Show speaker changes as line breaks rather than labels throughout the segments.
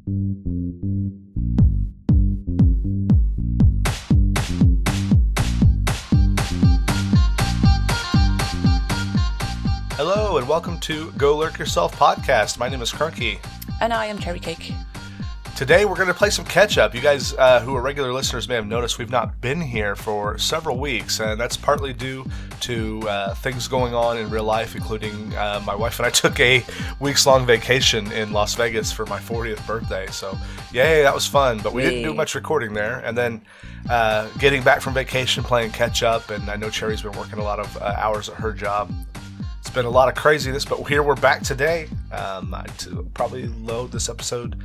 Hello and welcome to Go Lurk Yourself podcast. My name is Crunky.
And I am CherryCake.
Today we're going to play some catch-up. You guys who are regular listeners may have noticed we've not been here for several weeks, and that's partly due to things going on in real life, including my wife and I took a weeks-long vacation in Las Vegas for my 40th birthday. So, yay, that was fun, but we didn't do much recording there. And then getting back from vacation, playing catch-up, and I know Cherry's been working a lot of hours at her job. It's been a lot of craziness, but here we're back today to probably load this episode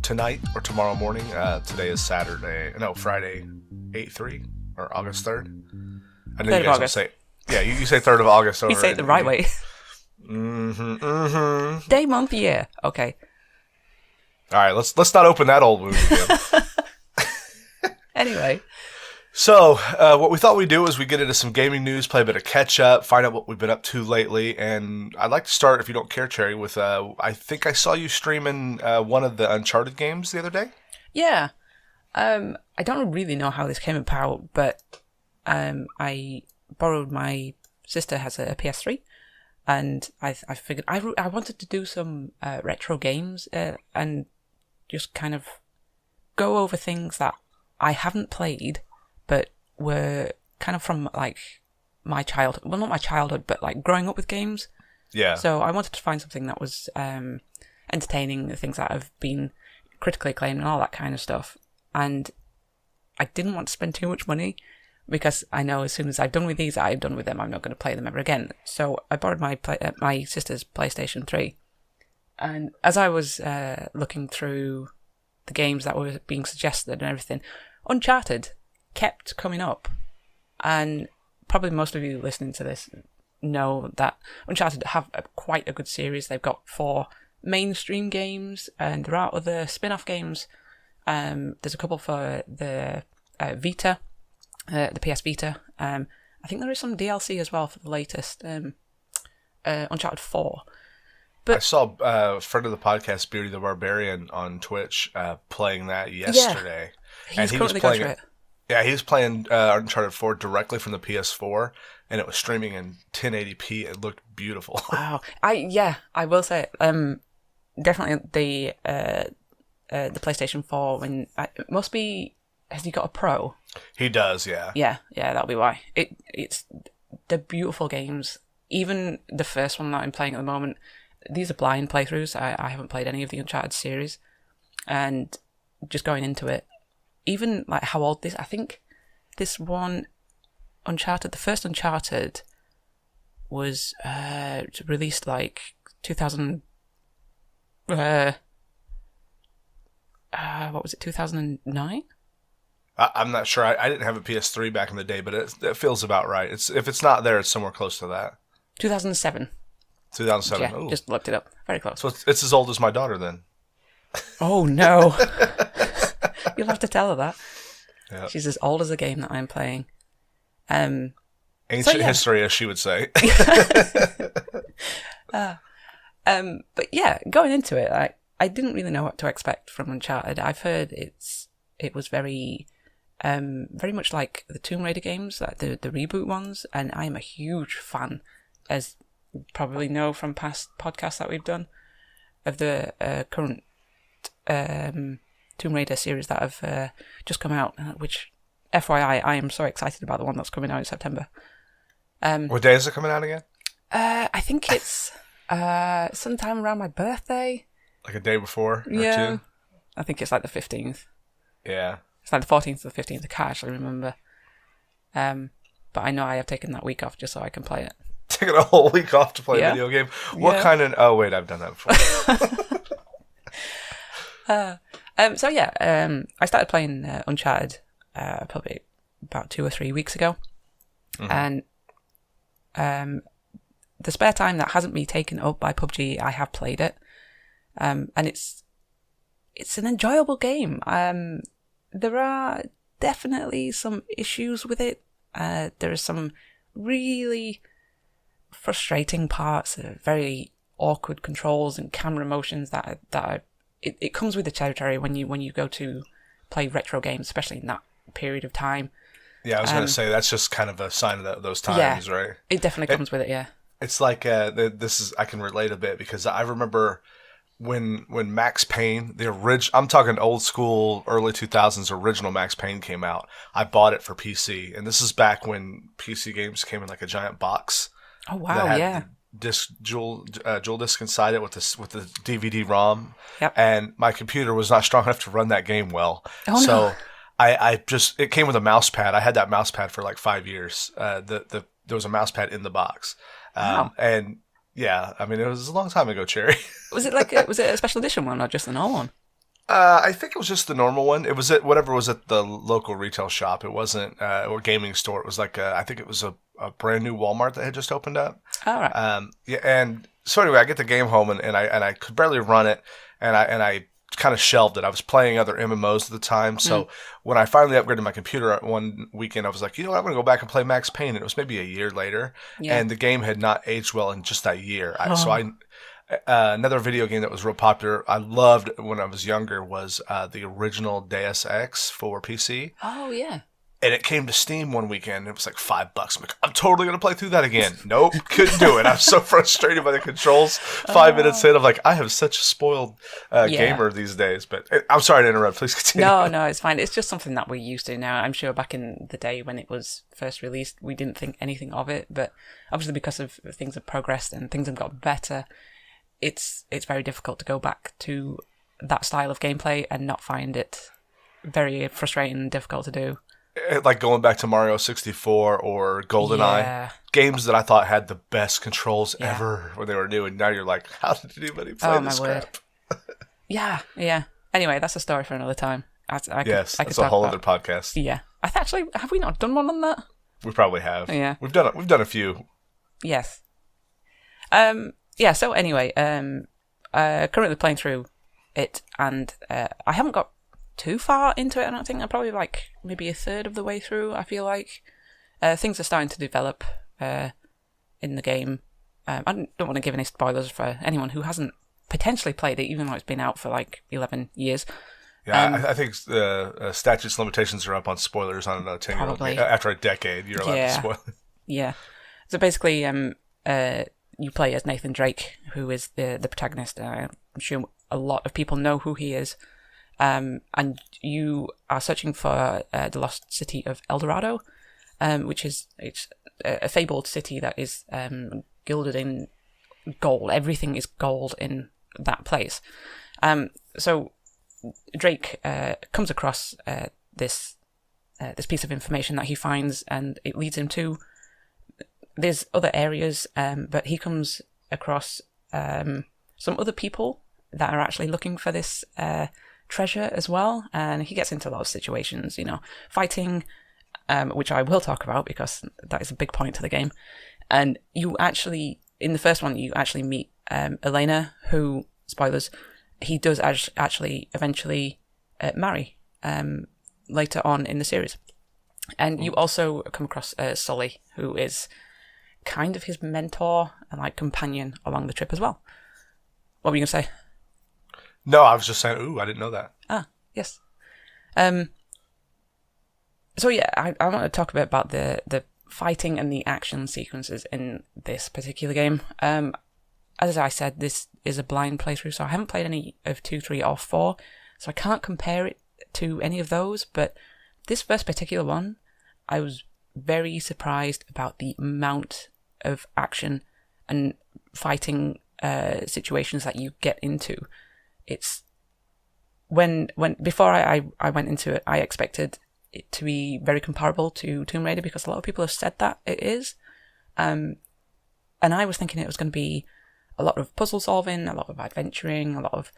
tonight or tomorrow morning. Today is Friday, 8/3 or August 3rd. I know you guys don't say. Yeah, you say 3rd of August.
We say it the right way. Day, month, year. Okay.
All right, let's not open that old wound again.
Anyway.
So, what we thought we'd do is we get into some gaming news, play a bit of catch-up, find out what we've been up to lately, and I'd like to start, if you don't care, Cherry, with, I think I saw you streaming one of the Uncharted games the other day?
Yeah. I don't really know how this came about, but I borrowed my sister has a PS3, and I figured I wanted to do some retro games and just kind of go over things that I haven't played, but were kind of from, like, my childhood. Well, not my childhood, but, like, growing up with games.
Yeah.
So I wanted to find something that was entertaining, things that have been critically acclaimed and all that kind of stuff. And I didn't want to spend too much money, because I know as soon as I've done with these, I've done with them. I'm not going to play them ever again. So I borrowed my sister's PlayStation 3. And as I was looking through the games that were being suggested and everything, Uncharted kept coming up, and probably most of you listening to this know that Uncharted have quite a good series. They've got 4 mainstream games, and there are other spin-off games. There's a couple for the Vita, the PS Vita. I think there is some DLC as well for the latest Uncharted 4. But
I saw a friend of the podcast, Beardy the Barbarian, on Twitch playing that yesterday.
Yeah, he was playing it.
Yeah, he was playing Uncharted 4 directly from the PS4, and it was streaming in 1080p. It looked beautiful.
Wow. I will say, definitely the PlayStation 4, when it must be, has he got a Pro?
He does, yeah.
Yeah, that'll be why. It's the beautiful games. Even the first one that I'm playing at the moment, these are blind playthroughs. I haven't played any of the Uncharted series, and just going into it, even like how old this, I think this one Uncharted, the first Uncharted was released like 2000, what was it, 2009?
I'm not sure. I didn't have a PS3 back in the day, but it feels about right. If it's not there, it's somewhere close to that.
2007.
2007.
Yeah,
Ooh.
just looked it up. Very close.
So it's as old as my daughter then.
Oh no. You'll have to tell her that.
Yep.
She's as old as the game that I'm playing.
Ancient history, as she would say.
But yeah, going into it, I didn't really know what to expect from Uncharted. I've heard it was very much like the Tomb Raider games, like the reboot ones, and I'm a huge fan, as you probably know from past podcasts that we've done, of the current Tomb Raider series that have just come out, which, FYI, I am so excited about the one that's coming out in September.
What day is it coming out again?
I think it's sometime around my birthday.
Like a day before or
Yeah.
2?
I think it's like the 15th.
Yeah.
It's like the 14th or the 15th. I can't actually remember. But I know I have taken that week off just so I can play it.
Taking a whole week off to play a video game? What kind of... Oh, wait, I've done that before.
I started playing Uncharted probably about 2 or 3 weeks ago. Mm-hmm. And the spare time that hasn't been taken up by PUBG, I have played it. And it's an enjoyable game. There are definitely some issues with it. There are some really frustrating parts, very awkward controls and camera motions that are it comes with the territory when you go to play retro games, especially in that period of time.
Yeah, I was going to say that's just kind of a sign of those times, right?
It definitely comes with it. Yeah.
It's like this is I can relate a bit because I remember when Max Payne, I'm talking old school early 2000s original Max Payne came out. I bought it for PC, and this is back when PC games came in like a giant box.
Oh wow! Yeah.
Dual disc inside it with the DVD-ROM,
Yep.
and my computer was not strong enough to run that game well.
Oh,
so
no.
it came with a mouse pad. I had that mouse pad for like 5 years. There was a mouse pad in the box.
Wow.
And yeah, I mean, it was a long time ago, Cherry.
Was it was it a special edition one or just the normal one?
I think it was just the normal one. It was whatever was at the local retail shop. It wasn't or gaming store. It was like I think it was a brand new Walmart that had just opened up.
All right.
Yeah, and so anyway, I get the game home and I could barely run it, and I kind of shelved it. I was playing other MMOs at the time, so when I finally upgraded my computer one weekend, I was like, you know what, I'm going to go back and play Max Payne. And it was maybe a year later, and the game had not aged well in just that year. Another video game that was real popular, I loved when I was younger, was the original Deus Ex for PC.
Oh yeah.
And it came to Steam one weekend. It was like $5. I'm like, I'm totally going to play through that again. Nope, couldn't do it. I'm so frustrated by the controls. 5 minutes in, I'm like, I have such a spoiled gamer these days. But I'm sorry to interrupt. Please continue.
No, it's fine. It's just something that we're used to now. I'm sure back in the day when it was first released, we didn't think anything of it. But obviously because of things have progressed and things have got better, it's very difficult to go back to that style of gameplay and not find it very frustrating and difficult to do.
Like going back to Mario 64 or GoldenEye, games that I thought had the best controls ever when they were new, and now you're like, how did anybody play this crap?
Yeah. Anyway, that's a story for another time. That's
a whole other podcast.
Yeah, actually, have we not done one on that?
We probably have.
Yeah,
we've done a few.
Yes. Yeah. So anyway, currently playing through it, and I haven't got too far into it. I don't think. I'm probably like maybe a third of the way through. I feel like things are starting to develop in the game. I don't want to give any spoilers for anyone who hasn't potentially played it, even though it's been out for like 11 years.
Yeah, I think the statutes limitations are up on spoilers on a 10-year-old game. After a decade, you're allowed to spoil it.
Yeah. So basically, you play as Nathan Drake, who is the protagonist. I'm sure a lot of people know who he is. And you are searching for the lost city of El Dorado, which is a fabled city that is gilded in gold. Everything is gold in that place. So Drake comes across this piece of information that he finds, and it leads him to there's other areas, but he comes across some other people that are actually looking for this treasure as well, and he gets into a lot of situations, fighting, which I will talk about because that is a big point to the game. And you actually, in the first one, you actually meet Elena, who, spoilers, he does actually eventually marry later on in the series. And you also come across Sully, who is kind of his mentor and like companion along the trip as well. What were you going to say?
No, I was just saying, ooh, I didn't know that.
Ah, yes. So yeah, I want to talk a bit about the fighting and the action sequences in this particular game. As I said, this is a blind playthrough, so I haven't played any of 2, 3, or 4, so I can't compare it to any of those, but this first particular one, I was very surprised about the amount of action and fighting situations that you get into. It's before I went into it, I expected it to be very comparable to Tomb Raider because a lot of people have said that it is, and I was thinking it was going to be a lot of puzzle solving, a lot of adventuring, a lot of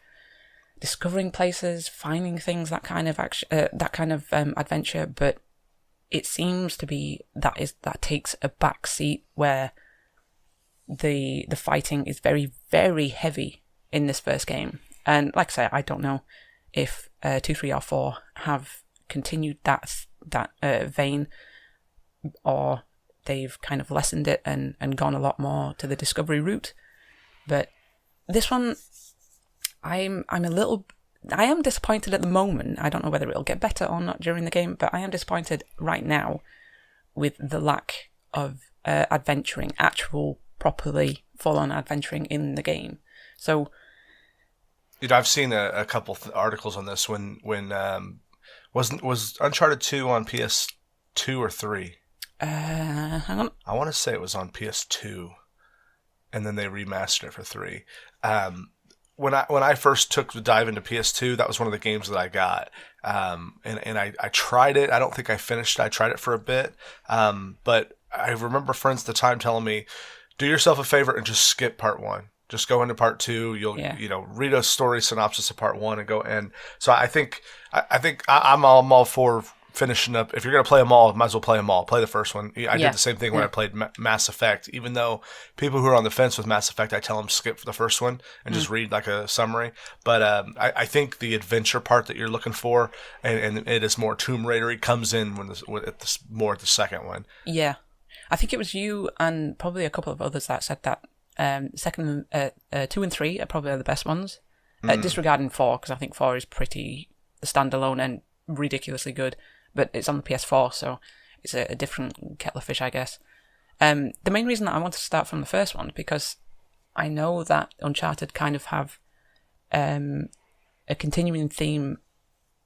discovering places, finding things, that kind of action, adventure. But it seems to be that takes a back seat where the fighting is very, very heavy in this first game. And like I say, I don't know if 2, 3, or 4 have continued that vein, or they've kind of lessened it and gone a lot more to the discovery route. But this one, I'm a little I am disappointed at the moment. I don't know whether it'll get better or not during the game, but I am disappointed right now with the lack of adventuring, actual, properly full-on adventuring in the game. So,
I've seen a couple articles on this when was Uncharted 2 on PS2 or 3?
Hang on.
I want to say it was on PS2, and then they remastered it for 3. When I first took the dive into PS2, that was one of the games that I got, and I tried it. I don't think I finished it. I tried it for a bit, but I remember friends at the time telling me, "Do yourself a favor and just skip part 1. Just go into part 2. You'll read a story synopsis of part 1 and go in." So I think I'm all for finishing up. If you're going to play them all, might as well play them all. Play the first one. I did the same thing when I played Mass Effect. Even though people who are on the fence with Mass Effect, I tell them skip the first one and just read like a summary. But I think the adventure part that you're looking for, and it is more Tomb Raider-y, comes in more at the second one.
Yeah. I think it was you and probably a couple of others that said that 2 and 3 are probably the best ones. Disregarding 4, because I think 4 is pretty standalone and ridiculously good. But it's on the PS4, so it's a different kettle of fish, I guess. The main reason that I wanted to start from the first one, because I know that Uncharted kind of have a continuing theme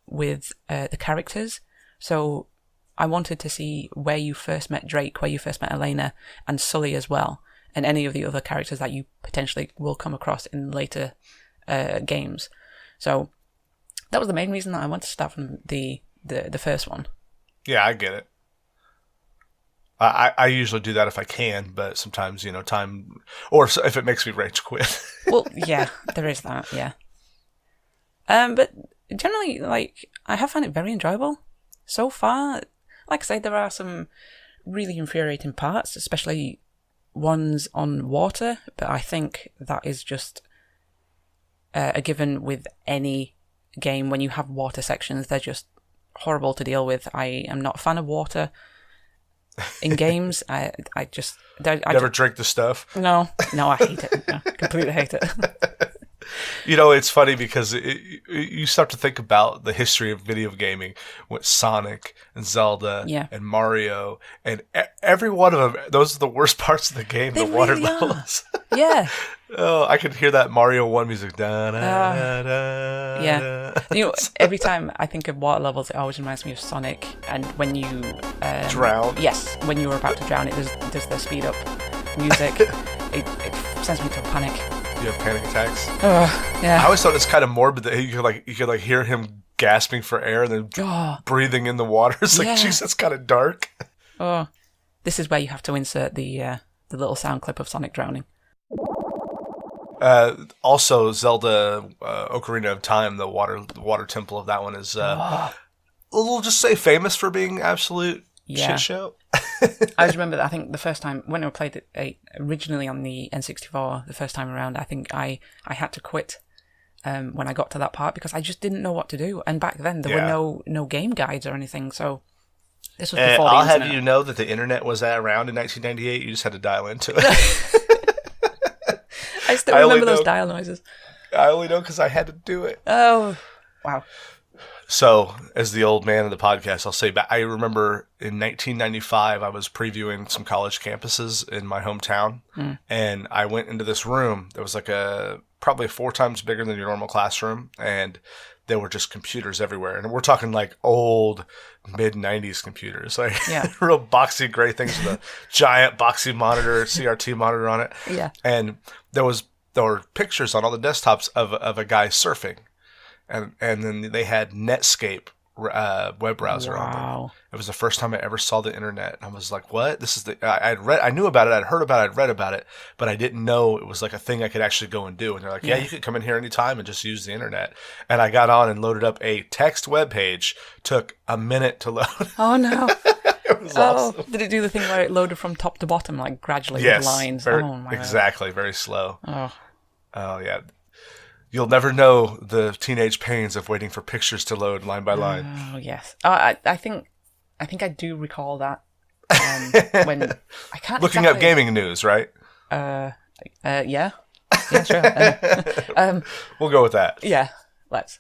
with the characters. So I wanted to see where you first met Drake, where you first met Elena, and Sully as well, and any of the other characters that you potentially will come across in later games. So that was the main reason that I wanted to start from the first one.
Yeah, I get it. I usually do that if I can, but sometimes, time, or if it makes me rage quit.
Well, yeah, there is that, yeah. But generally, I have found it very enjoyable so far. Like I say, there are some really infuriating parts, especially ones on water, but I think that is just a given with any game. When you have water sections, they're just horrible to deal with. I am not a fan of water in games. I
never drink the stuff.
No, I hate it. No, completely hate it.
It's funny because you start to think about the history of video gaming with Sonic and Zelda and Mario, and every one of them, those are the worst parts of the game, the water
really
levels.
Yeah.
Oh, I could hear that Mario 1 music. Da, da, da,
yeah. Every time I think of water levels, it always reminds me of Sonic, and when you
drown.
Yes, when you were about to drown, it does the speed up music. it sends me to a panic.
You have panic attacks?
Yeah.
I always thought it's kind of morbid that you could hear him gasping for air and then breathing in the water. It's like, jeez, that's kind of dark.
Oh, this is where you have to insert the little sound clip of Sonic drowning.
Also, Zelda Ocarina of Time, the water temple of that one is we'll just say famous for being absolute shit show.
I just remember that I think the first time when I played it originally on the N64, the first time around, I think I had to quit when I got to that part because I just didn't know what to do. And back then there were no game guides or anything, so this was before the internet.
Have you know that the internet was around in 1998. You just had to dial into it.
I still remember those dial noises.
I only know because I had to do it.
Oh, wow.
So, as the old man of the podcast, I'll say back, I remember in 1995, I was previewing some college campuses in my hometown, and I went into this room that was probably 4 times bigger than your normal classroom, and there were just computers everywhere. And we're talking like old mid-90s computers, like real boxy gray things with a giant boxy monitor, CRT monitor on it.
Yeah.
And there were pictures on all the desktops of a guy surfing. And then they had Netscape web browser on them. It was the first time I ever saw the internet. I was like, "What? This is I knew about it. I'd heard about it. I'd read about it, but I didn't know it was like a thing I could actually go and do." And they're like, "Yeah, you could come in here anytime and just use the internet." And I got on and loaded up a text web page. Took a minute to load.
Oh no!
It was awesome.
Did it do the thing where it loaded from top to bottom, like gradually with lines?
Exactly. Very slow.
Oh
yeah. You'll never know the teenage pains of waiting for pictures to load line by line.
Oh yes. I think I do recall that. When I can't
looking up gaming news, right?
Yeah. Yeah, sure.
We'll go with that.
Yeah, let's.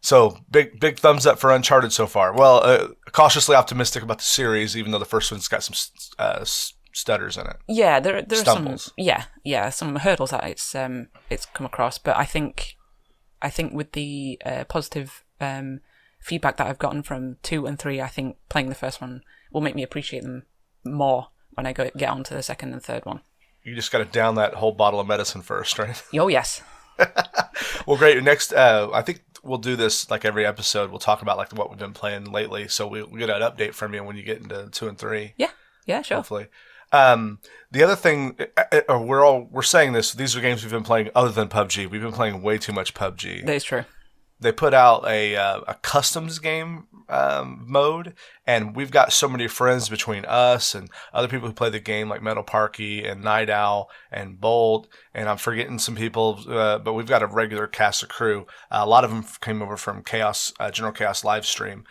So big thumbs up for Uncharted so far. Well, cautiously optimistic about the series, even though the first one's got some stutters in it.
Yeah, there are
Stumbles.
some some hurdles that it's come across, but I think with the positive feedback that I've gotten from 2 and 3, I think playing the first one will make me appreciate them more when I get on to the second and third one.
You just got to down that whole bottle of medicine first, right?
Oh yes.
Well, great. Next, I think we'll do this like every episode. We'll talk about like what we've been playing lately, so we'll get an update from you when you get into 2 and 3.
Yeah, sure.
Hopefully. The other thing, we're saying this. These are games we've been playing other than PUBG. We've been playing way too much PUBG.
That is true.
They put out a customs game mode, and we've got so many friends between us and other people who play the game, like Metal Parky and Night Owl and Bolt, and I'm forgetting some people, but we've got a regular cast of crew. A lot of them came over from Chaos, General Chaos live stream.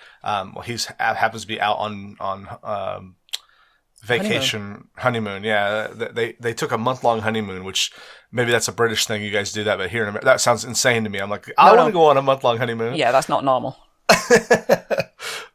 He happens to be out on vacation honeymoon. Yeah, they took a month-long honeymoon, which maybe that's a British thing. You guys do that, but here in America, that sounds insane to me. I'm like, I want to go on a month-long honeymoon.
Yeah, that's not normal.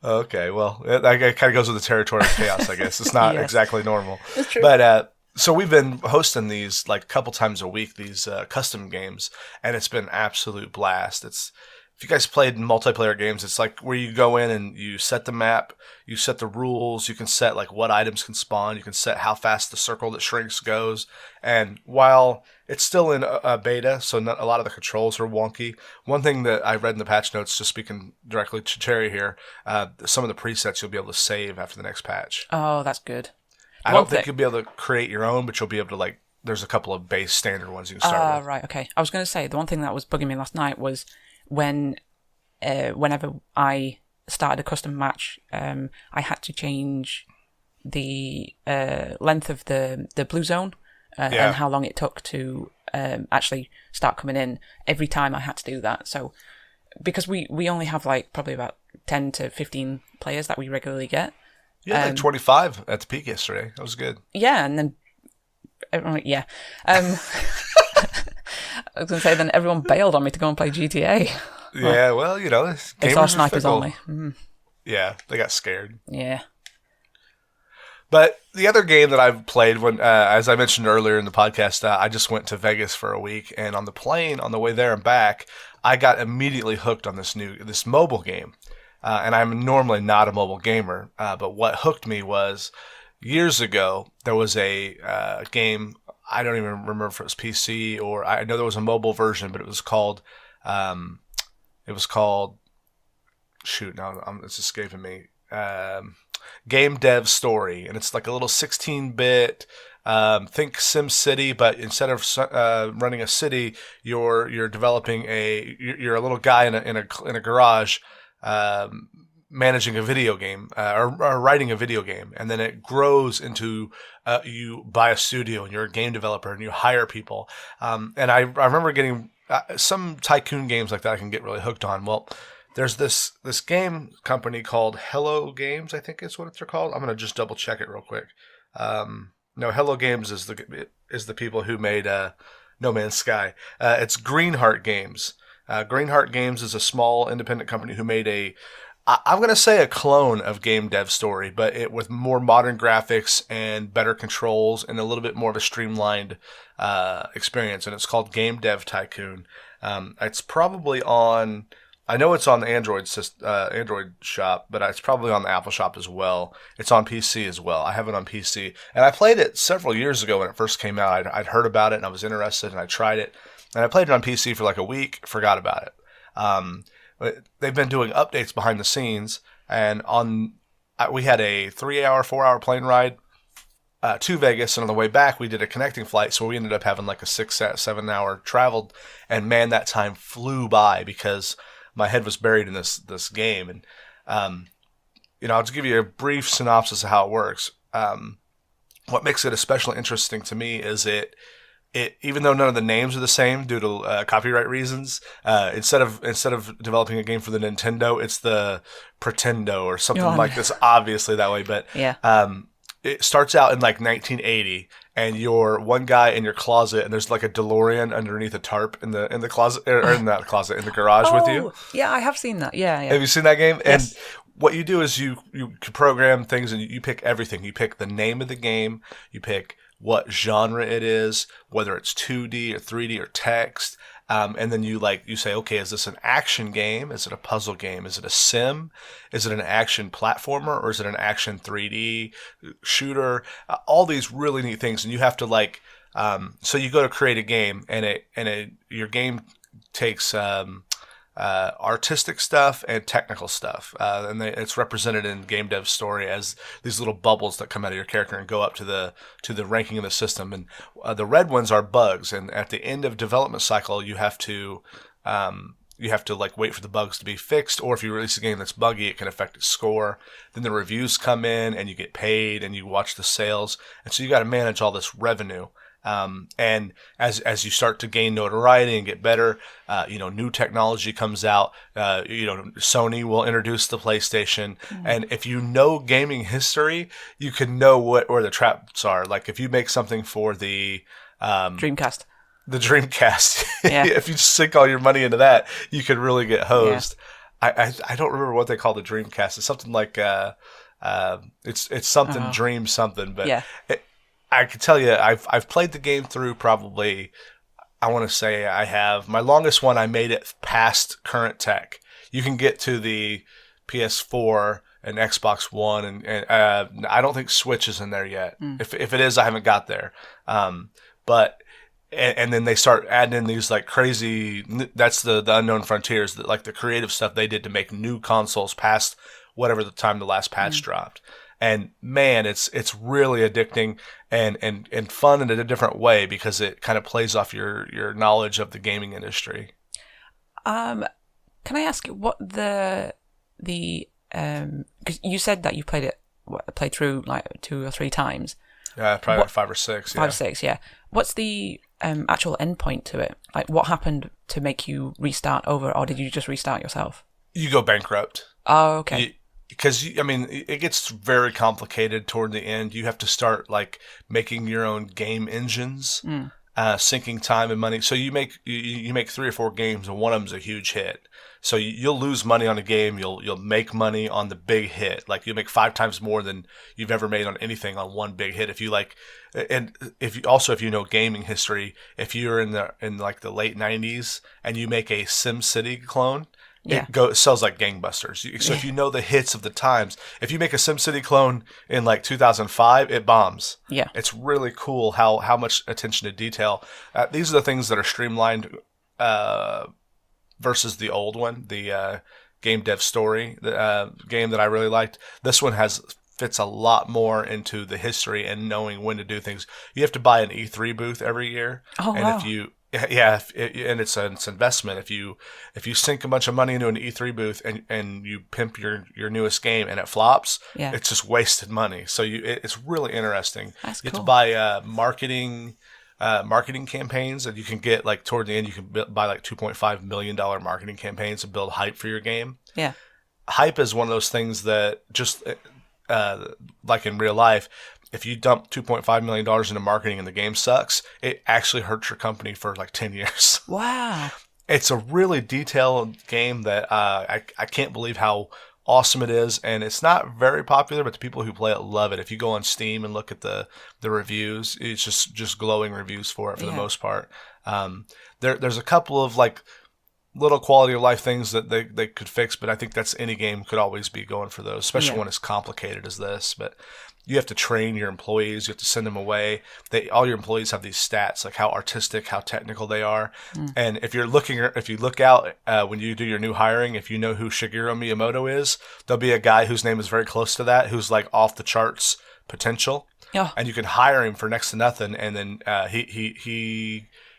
Okay, well, that kind of goes with the territory of chaos, I guess. It's not exactly normal.
That's true.
But so we've been hosting these like a couple times a week, these custom games, and it's been absolute blast. If you guys played multiplayer games, it's like where you go in and you set the map, you set the rules, you can set like what items can spawn, you can set how fast the circle that shrinks goes. And while it's still in a beta, so a lot of the controls are wonky, one thing that I read in the patch notes, just speaking directly to Cherry here, some of the presets you'll be able to save after the next patch.
Oh, that's good.
I don't think you'll be able to create your own, but you'll be able to like, there's a couple of base standard ones you can start with.
Right, okay. I was going to say, the one thing that was bugging me last night was whenever I started a custom match, I had to change the length of the blue zone and how long it took to actually start coming in. Every time I had to do that. So because we only have like probably about 10 to 15 players that we regularly get.
Yeah, like 25 at the peak yesterday. That was good.
Yeah, and then I was going to say, then everyone bailed on me to go and play GTA.
Yeah, well,
it's our snipers only. Mm.
Yeah, they got scared.
Yeah.
But the other game that I've played, when, as I mentioned earlier in the podcast, I just went to Vegas for a week, and on the plane, on the way there and back, I got immediately hooked on this mobile game. And I'm normally not a mobile gamer, but what hooked me was years ago there was a game. I don't even remember if it was PC or I know there was a mobile version, but it was called. Shoot, now it's escaping me. Game Dev Story, and it's like a little 16-bit. Think SimCity, but instead of running a city, you're developing you're a little guy in a garage, managing a video game or writing a video game, and then it grows into you buy a studio and you're a game developer and you hire people. And I remember getting some tycoon games like that I can get really hooked on. Well, there's this game company called Hello Games, I think is what they're called. I'm gonna just double check it real quick. No, Hello Games is the people who made No Man's Sky. It's Greenheart Games. Greenheart Games is a small independent company who made I'm going to say a clone of Game Dev Story, but with more modern graphics and better controls and a little bit more of a streamlined experience. And it's called Game Dev Tycoon. It's probably I know it's on the Android shop, but it's probably on the Apple shop as well. It's on PC as well. I have it on PC. And I played it several years ago when it first came out. I'd heard about it and I was interested and I tried it. And I played it on PC for like a week, forgot about it. They've been doing updates behind the scenes, and we had a 4-hour plane ride to Vegas, and on the way back we did a connecting flight, so we ended up having like a 6-7 hour travel, and man, that time flew by because my head was buried in this game. And I'll just give you a brief synopsis of how it works. What makes it especially interesting to me is it even though none of the names are the same due to copyright reasons, instead of developing a game for the Nintendo, it's the Pretendo or something like this, obviously that way. But
yeah.
it starts out in like 1980, and you're one guy in your closet, and there's like a DeLorean underneath a tarp in the closet, or in that closet, in the garage with you.
Yeah, I have seen that. Yeah, yeah.
Have you seen that game?
Yes.
And what you do is you can program things, and you pick everything. You pick the name of the game. You pick what genre it is, whether it's 2D or 3D or text. And then you say, okay, is this an action game? Is it a puzzle game? Is it a sim? Is it an action platformer, or is it an action 3D shooter? All these really neat things, and you have to so you go to create a game, and your game takes artistic stuff and technical stuff, and it's represented in Game Dev Story as these little bubbles that come out of your character and go up to the ranking of the system. And the red ones are bugs, and at the end of development cycle, you have to wait for the bugs to be fixed, or if you release a game that's buggy, it can affect its score. Then the reviews come in, and you get paid, and you watch the sales, and so you got to manage all this revenue. And as you start to gain notoriety and get better, new technology comes out. Sony will introduce the PlayStation, and if you know gaming history, you can know where the traps are. Like if you make something for the
Dreamcast.
The Dreamcast,
Yeah.
if you sink all your money into that, you could really get hosed. Yeah. I don't remember what they call the Dreamcast. It's something like it's something Dream something, but
yeah.
I can tell you, I've played the game through probably, I want to say I have. My longest one, I made it past current tech. You can get to the PS4 and Xbox One, and I don't think Switch is in there yet. If it is, I haven't got there. But then they start adding in these like crazy, that's the unknown frontiers, that like the creative stuff they did to make new consoles past whatever the time the last patch dropped. And man, it's really addicting and fun in a different way, because it kind of plays off your knowledge of the gaming industry.
Can I ask you what because you said that you played through like 2 or 3 times.
Yeah, probably like 5 or 6.
5 or 6, yeah. What's the actual endpoint to it? Like, what happened to make you restart over, or did you just restart yourself?
You go bankrupt.
Oh, okay.
Because it gets very complicated toward the end. You have to start like making your own game engines, sinking time and money. So you make 3 or 4 games, and one of them's a huge hit. So you'll lose money on a game. You'll make money on the big hit. Like you'll make 5 times more than you've ever made on anything on one big hit. If you know gaming history, if you're in like the late 90s and you make a SimCity clone.
Yeah.
It sells like gangbusters. So if you know the hits of the times, if you make a SimCity clone in like 2005, it bombs.
Yeah.
It's really cool how much attention to detail. These are the things that are streamlined versus the old one, the Game Dev Story, the game that I really liked. This one fits a lot more into the history and knowing when to do things. You have to buy an E3 booth every year.
Oh,
and
wow.
And it's an investment. If you sink a bunch of money into an E3 booth and you pimp your newest game and it flops, it's just wasted money. So it's really interesting.
That's
you
cool.
have to buy marketing campaigns, and you can get like toward the end you can buy like $2.5 million marketing campaigns to build hype for your game.
Yeah,
hype is one of those things that just like in real life. If you dump $2.5 million into marketing and the game sucks, it actually hurts your company for like 10 years.
Wow.
It's a really detailed game that I can't believe how awesome it is. And it's not very popular, but the people who play it love it. If you go on Steam and look at the reviews, it's just glowing reviews for it for the most part. There's a couple of like little quality of life things that they could fix, but I think that's any game could always be going for those, especially when it's complicated as this. But you have to train your employees. You have to send them away. All your employees have these stats, like how artistic, how technical they are. And if you look out when you do your new hiring, if you know who Shigeru Miyamoto is, there'll be a guy whose name is very close to that, who's like off the charts potential.
Yeah.
And you can hire him for next to nothing. And then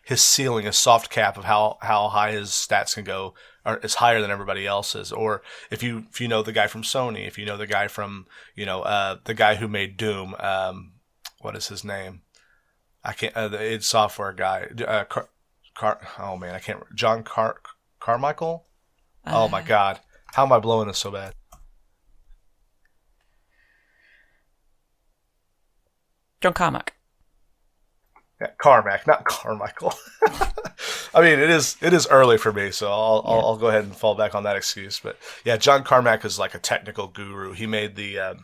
his ceiling, his soft cap of how high his stats can go is higher than everybody else's. Or if you know the guy from Sony, if you know the guy from the guy who made Doom, what is his name? I can't. The id Software guy. John Carmichael. Oh my God, how am I blowing this so bad?
John Carmack.
Yeah, Carmack, not Carmichael. I mean, it is early for me, so I'll go ahead and fall back on that excuse. But yeah, John Carmack is like a technical guru. He made the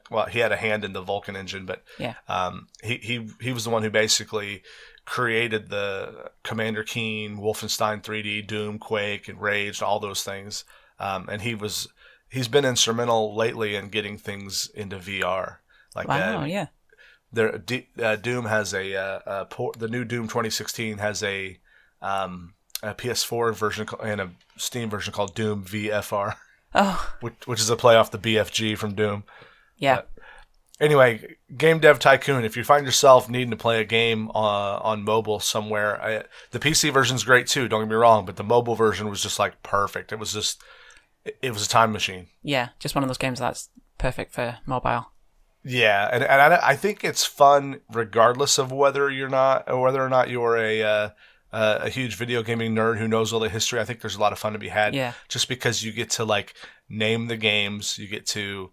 well, he had a hand in the Vulcan engine, but
Yeah.
He was the one who basically created the Commander Keen, Wolfenstein 3D, Doom, Quake, and Rage, all those things. And he's been instrumental lately in getting things into VR. Like
Wow, yeah.
Doom has the new Doom 2016 has a PS4 version and a Steam version called Doom VFR.
Oh,
Which is a play off the BFG from Doom.
yeah.
Anyway, Game Dev Tycoon, if you find yourself needing to play a game on mobile somewhere, the PC version's great too, don't get me wrong, but the mobile version was just like perfect. It was a time machine.
Yeah, just one of those games that's perfect for mobile.
Yeah, and I think it's fun regardless of whether or not you're a huge video gaming nerd who knows all the history. I think there's a lot of fun to be had.
Yeah.
Just because you get to like name the games, you get to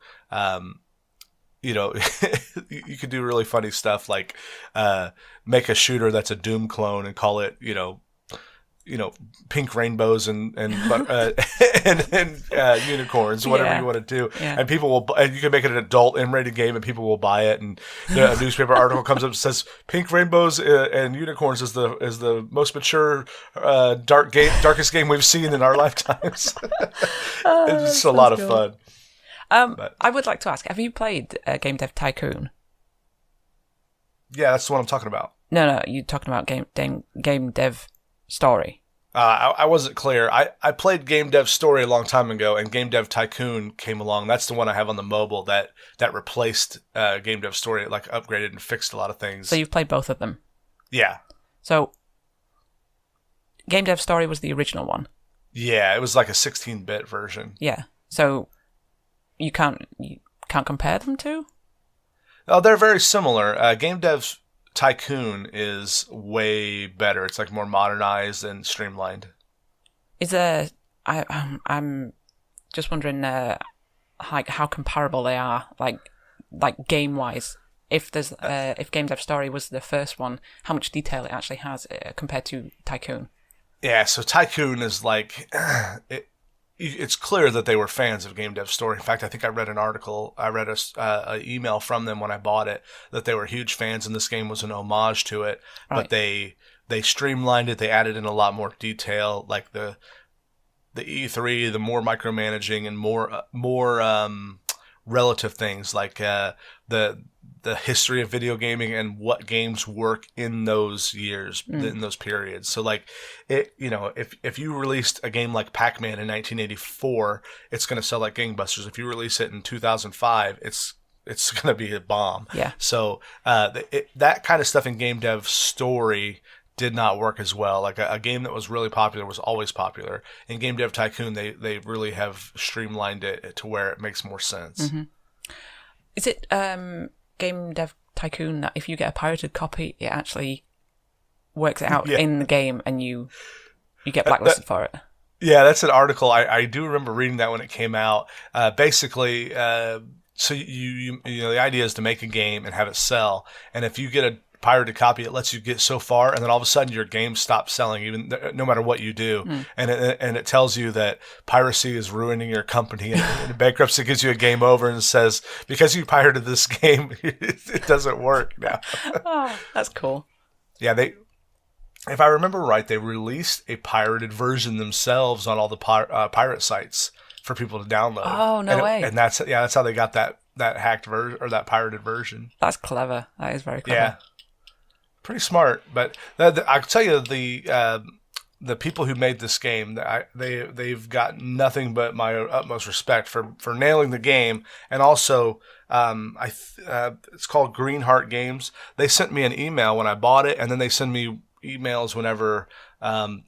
you could do really funny stuff like make a shooter that's a Doom clone and call it pink rainbows and unicorns, whatever you want to do.
Yeah.
And and you can make it an adult M-rated game and people will buy it. And a newspaper article comes up and says pink rainbows and unicorns is the most mature, darkest game we've seen in our lifetimes. It's just a lot of fun.
I would like to ask, have you played Game Dev Tycoon?
Yeah, that's the one I'm talking about.
No, you're talking about Game Dev Story.
I wasn't clear. I played Game Dev Story a long time ago, and Game Dev Tycoon came along. That's the one I have on the mobile that replaced Game Dev Story. It like upgraded and fixed a lot of things.
So you've played both of them?
Yeah.
So Game Dev Story was the original one?
Yeah, it was like a 16-bit version.
Yeah. So you can't compare them to?
Oh, they're very similar. Game Dev Tycoon is way better. It's like more modernized and streamlined.
Is there? I'm just wondering, like how comparable they are, like game wise. If Game Dev Story was the first one, how much detail it actually has compared to Tycoon?
Yeah, so Tycoon is like it's clear that they were fans of Game Dev Story. In fact, I think I read an email from them when I bought it that they were huge fans and this game was an homage to it. Right. But they streamlined it. They added in a lot more detail, like the E3, the more micromanaging and more relative things like the history of video gaming and what games work in those years, in those periods. So like if you released a game like Pac-Man in 1984, it's going to sell like gangbusters. If you release it in 2005, it's going to be a bomb.
Yeah.
So that kind of stuff in Game Dev Story did not work as well. Like a game that was really popular was always popular. In Game Dev Tycoon, they really have streamlined it to where it makes more sense.
Mm-hmm. Is it Game Dev Tycoon that if you get a pirated copy, it actually works it out in the game and you get blacklisted for it?
Yeah, that's an article. I do remember reading that when it came out. Basically, so you the idea is to make a game and have it sell, and if you get a pirated copy, it lets you get so far, and then all of a sudden your game stops selling, even no matter what you do, and it tells you that piracy is ruining your company, and bankruptcy gives you a game over and says because you pirated this game, it doesn't work now.
Oh, that's cool.
Yeah, if I remember right, they released a pirated version themselves on all the pirate sites for people to download.
Oh, no way!
And that's how they got that hacked version or that pirated version.
That's clever. That is very clever.
Yeah. Pretty smart, but I'll tell you the people who made this game, they've got nothing but my utmost respect for nailing the game, and also it's called Greenheart Games. They sent me an email when I bought it, and then they send me emails whenever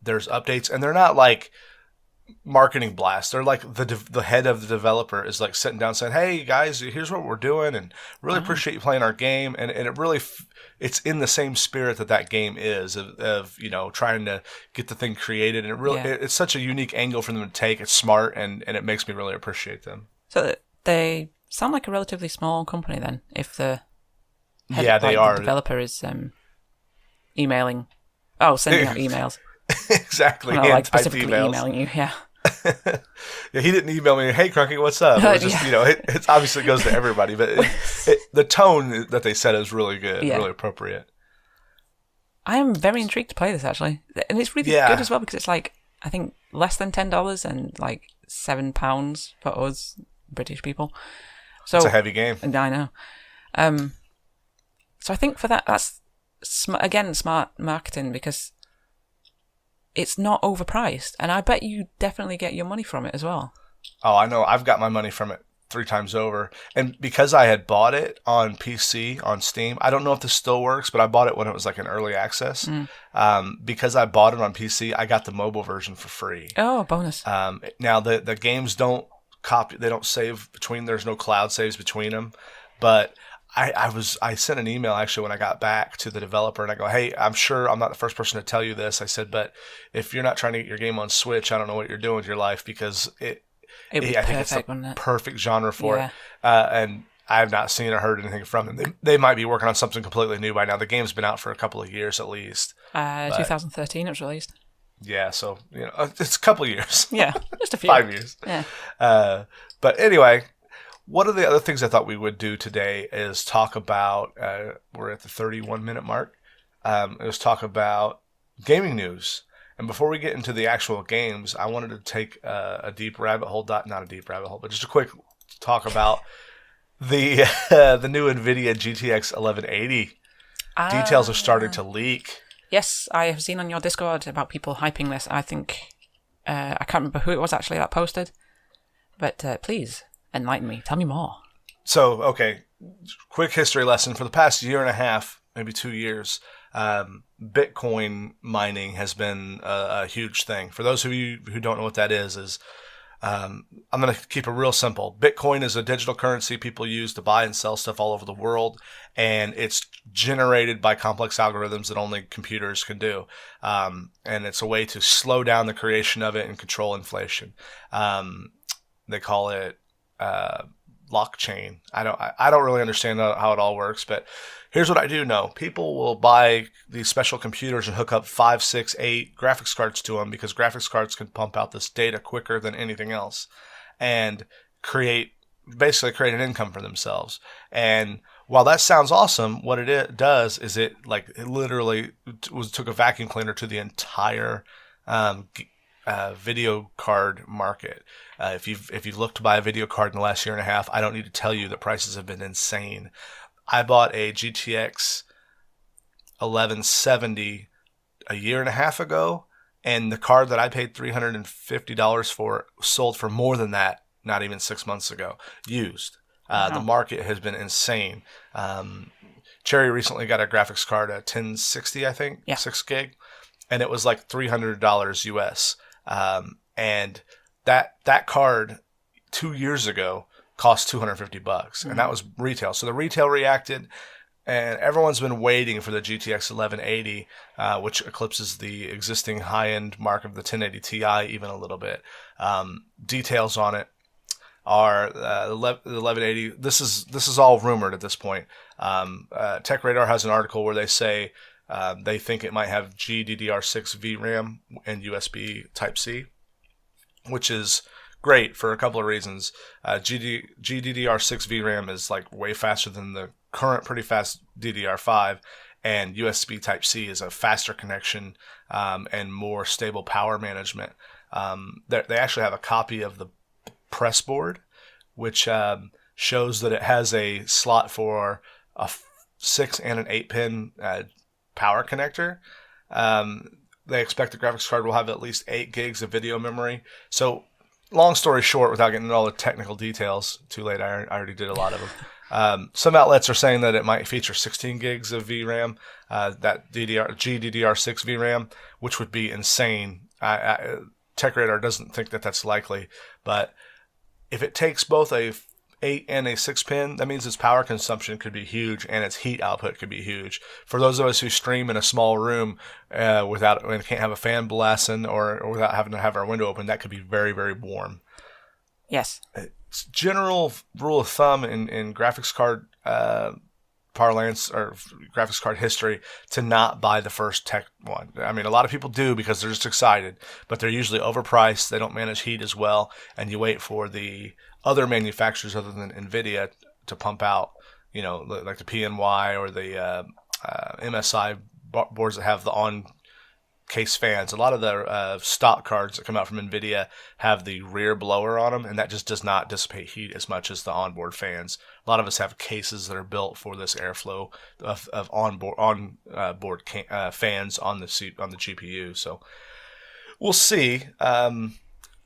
there's updates, and they're not like marketing blast. They're like the head of the developer is like sitting down saying, "Hey guys, here's what we're doing, and really appreciate you playing our game." And it really it's in the same spirit that game is of trying to get the thing created, and it's such a unique angle for them to take. It's smart, and it makes me really appreciate them.
So they sound like a relatively small company then, if they're
Yeah, they
like,
are.
The developer is sending out emails.
Exactly.
Well, like
Hand-typed
specifically
emails.
emailing you, yeah.
Yeah, he didn't email me, "Hey, Crunky, what's up?" It was just,
Yeah.
it obviously goes to everybody, but the tone that they said is really good,
Yeah.
really appropriate.
I am very intrigued to play this, actually. And it's really good as well because it's like, I think, less than $10 and like £7 for us British people. So
It's a heavy game.
And I know. So I think for that, that's, again, smart marketing because it's not overpriced. And I bet you definitely get your money from it as well.
Oh, I know. I've got my money from it 3 times over. And because I had bought it on PC, on Steam, I don't know if this still works, but I bought it when it was like an early access. Because I bought it on PC, I got the mobile version for free.
Oh, bonus.
Now, the games don't copy, they don't save between, there's no cloud saves between them. But I sent an email actually when I got back to the developer and I go, "Hey, I'm sure I'm not the first person to tell you this." I said, "But if you're not trying to get your game on Switch, I don't know what you're doing with your life because I think it's the perfect genre for it." And I have not seen or heard anything from them. They might be working on something completely new by now. The game's been out for a couple of years at least.
2013 it was released.
Yeah, so it's a couple of years.
Yeah, just a few.
5 years.
Yeah.
But anyway, one of the other things I thought we would do today is talk about, we're at the 31-minute mark, is talk about gaming news. And before we get into the actual games, I wanted to take a deep rabbit hole, not a deep rabbit hole, but just a quick talk about the new NVIDIA GTX 1180. Details are starting to leak.
Yes, I have seen on your Discord about people hyping this. I think, I can't remember who it was actually that posted, but please enlighten me. Tell me more.
So, okay, quick history lesson. For the past year and a half, maybe 2 years, Bitcoin mining has been a huge thing. For those of you who don't know what that is I'm going to keep it real simple. Bitcoin is a digital currency people use to buy and sell stuff all over the world, and it's generated by complex algorithms that only computers can do. And it's a way to slow down the creation of it and control inflation. They call it blockchain. I don't really understand how it all works, but here's what I do know. People will buy these special computers and hook up 5, 6, 8 graphics cards to them because graphics cards can pump out this data quicker than anything else and basically create an income for themselves. And while that sounds awesome, what it does is it literally took a vacuum cleaner to the entire video card market. If you've looked to buy a video card in the last year and a half, I don't need to tell you the prices have been insane. I bought a GTX 1170 a year and a half ago, and the card that I paid $350 for sold for more than that not even 6 months ago, used. The market has been insane. Cherry recently got a graphics card, a 1060, I think, 6 gig, and it was like $300 US. And that card 2 years ago cost $250, and that was retail. So the retail reacted, and everyone's been waiting for the GTX 1180, which eclipses the existing high-end mark of the 1080 Ti even a little bit. Details on it are the 1180. This is all rumored at this point. TechRadar has an article where they say they think it might have GDDR6 VRAM and USB Type-C, which is great for a couple of reasons. GDDR6 VRAM is like way faster than the current pretty fast DDR5, and USB Type-C is a faster connection and more stable power management. They actually have a copy of the press board, which shows that it has a slot for a 6 and an 8 pin power connector. They expect the graphics card will have at least 8 gigs of video memory. So, long story short, without getting into all the technical details, too late, I already did a lot of them. Some outlets are saying that it might feature 16 gigs of VRAM, that GDDR6 VRAM, which would be insane. TechRadar doesn't think that that's likely, but if it takes both a 8 and a 6 pin, that means its power consumption could be huge and its heat output could be huge. For those of us who stream in a small room and can't have a fan blasting or without having to have our window open, that could be very, very warm.
Yes.
General rule of thumb in graphics card parlance or graphics card history to not buy the first tech one. I mean, a lot of people do because they're just excited, but they're usually overpriced. They don't manage heat as well, and you wait for the other manufacturers other than NVIDIA to pump out, like the PNY or the MSI boards that have the on-case fans. A lot of the stock cards that come out from NVIDIA have the rear blower on them, and that just does not dissipate heat as much as the onboard fans. A lot of us have cases that are built for this airflow of onboard fans on the GPU. So we'll see.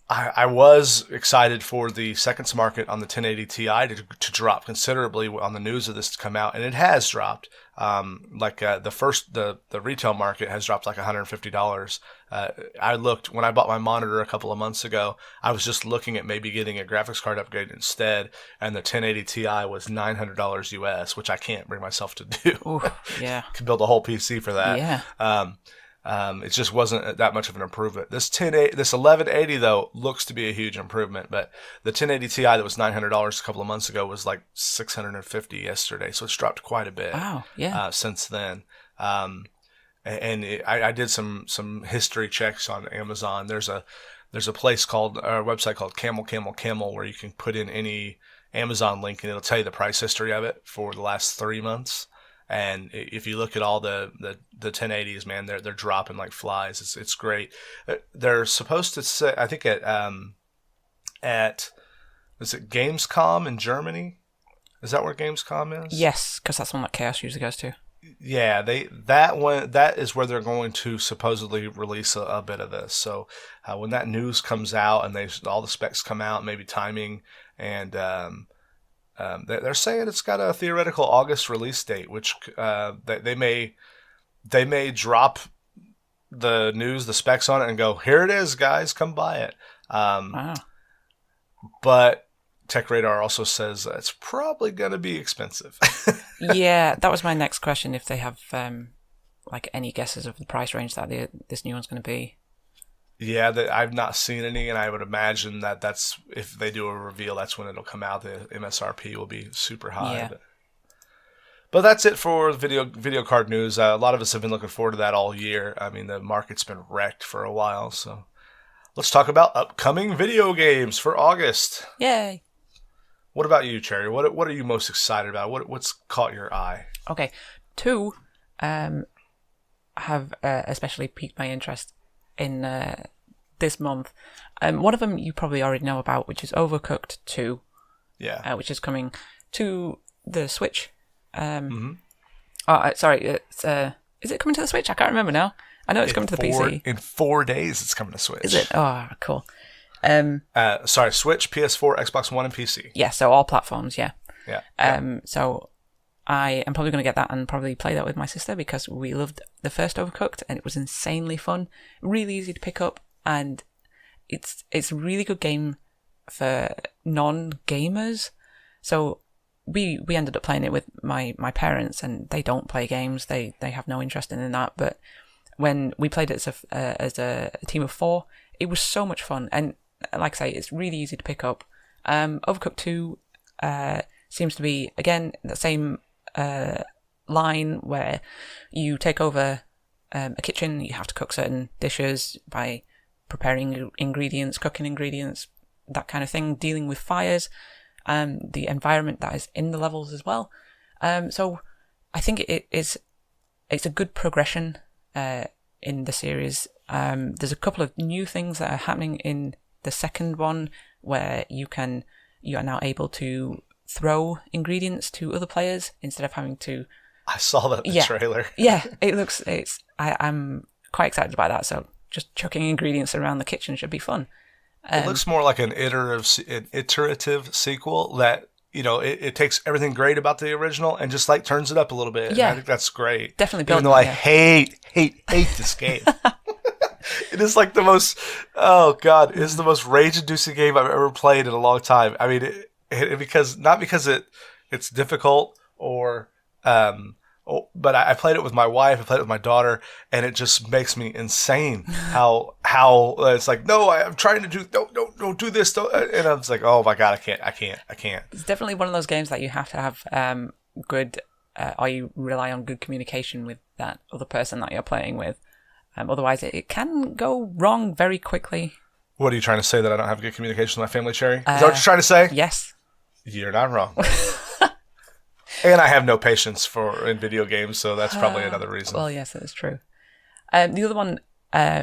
I was excited for the seconds market on the 1080 Ti to drop considerably on the news of this to come out, and it has dropped. The retail market has dropped like $150. I looked when I bought my monitor a couple of months ago. I was just looking at maybe getting a graphics card upgrade instead, and the 1080 Ti was $900 US, which I can't bring myself to do.
Ooh, yeah,
could build a whole PC for that.
Yeah.
It just wasn't that much of an improvement. This 1180 though looks to be a huge improvement, but the 1080 Ti that was $900 a couple of months ago was like $650 yesterday, so it's dropped quite a bit.
Wow, yeah.
Since then, I did some history checks on Amazon. There's a website called Camel where you can put in any Amazon link and it'll tell you the price history of it for the last 3 months. And if you look at all the 1080s, man, they're dropping like flies. It's great. They're supposed to say, I think at is it Gamescom in Germany? Is that where Gamescom is?
Yes, because that's one that Chaos usually goes to.
Yeah, that is where they're going to supposedly release a bit of this. So when that news comes out and all the specs come out, maybe timing and they're saying it's got a theoretical August release date, which they may drop the news, the specs on it, and go, here it is, guys, come buy it.
Wow.
But Tech Radar also says it's probably going to be expensive.
Yeah, that was my next question. If they have any guesses of the price range that this new one's going to be.
Yeah, I've not seen any, and I would imagine that's if they do a reveal, that's when it'll come out. The MSRP will be super high.
Yeah.
But that's it for video card news. A lot of us have been looking forward to that all year. I mean, the market's been wrecked for a while, so let's talk about upcoming video games for August.
Yay!
What about you, Cherry? What are you most excited about? What's caught your eye?
Okay, 2 have especially piqued my interest in this month. One of them you probably already know about, which is Overcooked 2.
Yeah.
Which is coming to the Switch. Sorry, is it coming to the Switch? I can't remember now. I know it's coming to the PC.
In 4 days, it's coming to Switch.
Is it? Oh, cool.
Switch, PS4, Xbox One, and PC.
Yeah, so all platforms, yeah.
Yeah.
So I am probably going to get that and probably play that with my sister because we loved the first Overcooked and it was insanely fun, really easy to pick up, and it's a really good game for non-gamers. So we ended up playing it with my parents, and they don't play games. They have no interest in that. But when we played it as a team of 4, it was so much fun. And like I say, it's really easy to pick up. Overcooked 2 seems to be, again, the same line where you take over a kitchen. You have to cook certain dishes by preparing ingredients, cooking ingredients, that kind of thing, dealing with fires, the environment that is in the levels as well. So I think it's a good progression in the series. There's a couple of new things that are happening in the second one where you are now able to throw ingredients to other players instead of having to.
I saw that in the trailer.
Yeah, I'm quite excited about that. So just chucking ingredients around the kitchen should be fun.
It looks more like an iterative sequel that, it takes everything great about the original and just turns it up a little bit. Yeah. And I think that's great.
Definitely.
Even though I hate this game. It is the most, it's the most rage-inducing game I've ever played in a long time. I mean, not because it's difficult or, but I played it with my wife, I played it with my daughter, and it just makes me insane how it's no, I'm trying to do, don't do this, and I'm just oh my God, I can't.
It's definitely one of those games that you have to have good or you rely on good communication with that other person that you're playing with. Otherwise, it can go wrong very quickly.
What are you trying to say, that I don't have good communication with my family, Cherry? Is that what you're trying to say?
Yes.
You're not wrong. And I have no patience in video games, so that's probably another reason.
Well, yes, that is true. The other one,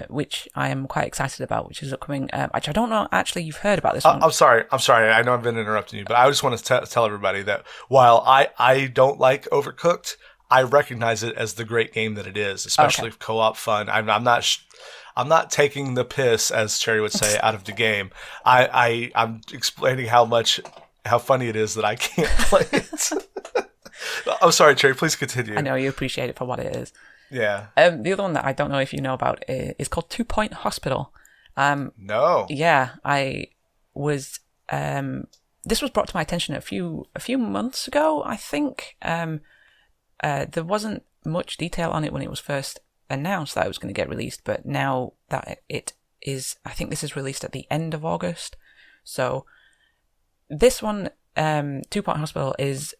which I am quite excited about, which is upcoming, which I don't know, actually, you've heard about this one.
I'm sorry. I know I've been interrupting you, but I just want to tell everybody that while I don't like Overcooked, I recognize it as the great game that it is, especially co-op fun. I'm not taking the piss, as Cherry would say, out of the game. I'm explaining how funny it is that I can't play it. I'm sorry, Cherry. Please continue.
I know you appreciate it for what it is.
Yeah.
The other one that I don't know if you know about is called 2 Point Hospital.
No.
Yeah, I was. This was brought to my attention a few months ago, I think. There wasn't much detail on it when it was first announced that it was going to get released, but now that it is, I think this is released at the end of August. So this one, 2 Point Hospital, is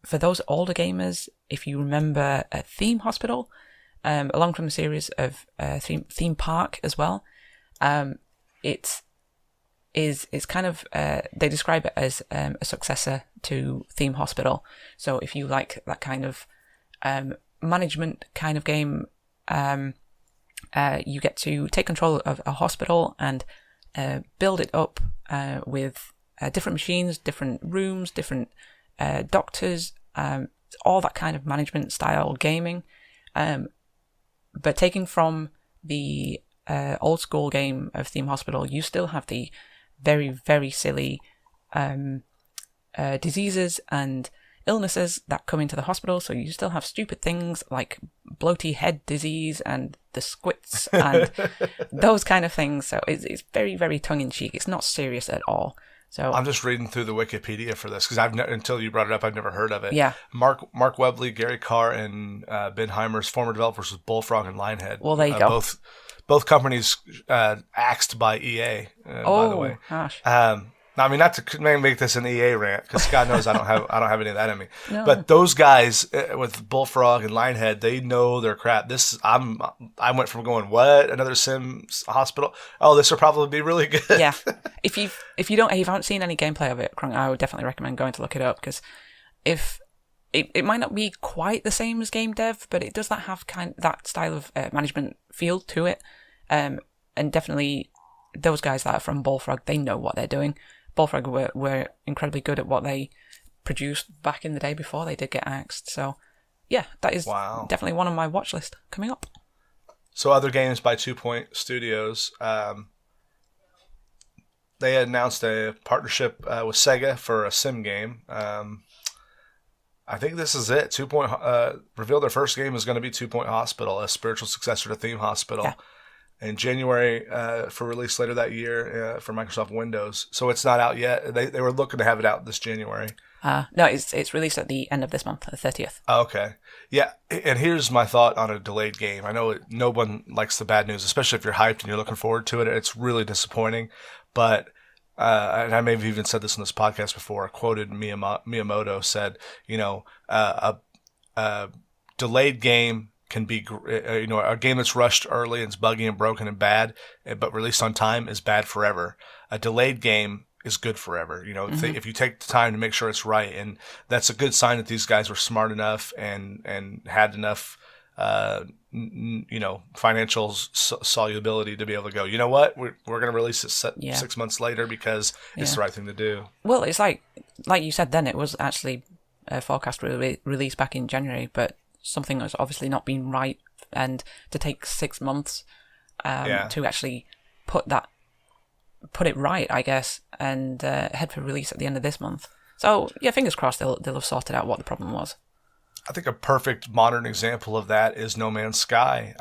for those older gamers. If you remember Theme Hospital, along from the series of Theme Park as well, it's kind of they describe it as a successor to Theme Hospital. So if you like that kind of management kind of game, you get to take control of a hospital and build it up with different machines, different rooms, different doctors, all that kind of management style gaming. But taking from the old school game of Theme Hospital, you still have the very, very silly diseases and illnesses that come into the hospital. So you still have stupid things like bloaty head disease and the squits and those kind of things. So it's very, very tongue-in-cheek. It's not serious at all. So
I'm just reading through the Wikipedia for this because until you brought it up, I've never heard of it.
Yeah.
Mark Webley, Gary Carr, and Ben Heimer's former developers with Bullfrog and Lionhead.
Well, there you go.
Both companies axed by EA. By the way.
Gosh.
I mean, not to make this an EA rant, because God knows I don't have any of that in me.
No.
But those guys with Bullfrog and Lionhead, they know their crap. I went from going, what, another Sims hospital? Oh, this will probably be really good.
Yeah. If you haven't seen any gameplay of it, I would definitely recommend going to look it up, because if it might not be quite the same as game dev, but it does have that style of management feel to it, and definitely those guys that are from Bullfrog, they know what they're doing. Bullfrog were incredibly good at what they produced back in the day before they did get axed. So, yeah, that is definitely one on my watch list coming up.
So, other games by 2 Point Studios. They announced a partnership with Sega for a sim game. I think this is it. 2 Point revealed their first game is going to be 2 Point Hospital, a spiritual successor to Theme Hospital. Yeah. In January for release later that year for Microsoft Windows. So it's not out yet. They were looking to have it out this January.
No, it's released at the end of this month, the 30th.
Okay. Yeah, and here's my thought on a delayed game. I know no one likes the bad news, especially if you're hyped and you're looking forward to it. It's really disappointing. But, and I may have even said this in this podcast before, quoted Miyamoto said, a delayed game can be, a game that's rushed early and it's buggy and broken and bad, but released on time is bad forever. A delayed game is good forever. If you take the time to make sure it's right, and that's a good sign that these guys were smart enough and had enough, financial solubility to be able to go, you know what, we're going to release it 6 months later because it's the right thing to do.
Well, it's like you said then, it was actually forecast release back in January, but something that's obviously not been right, and to take 6 months to actually put it right, I guess, and head for release at the end of this month. So yeah, fingers crossed they'll have sorted out what the problem was.
I think a perfect modern example of that is No Man's Sky.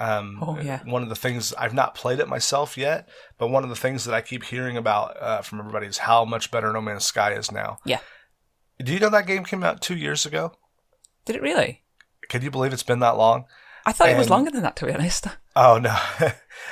One of the things, I've not played it myself yet, but one of the things that I keep hearing about from everybody is how much better No Man's Sky is now.
Yeah.
Do you know that game came out 2 years ago?
Did it really?
Can you believe it's been that long?
I thought it was longer than that, to be honest.
Oh, no.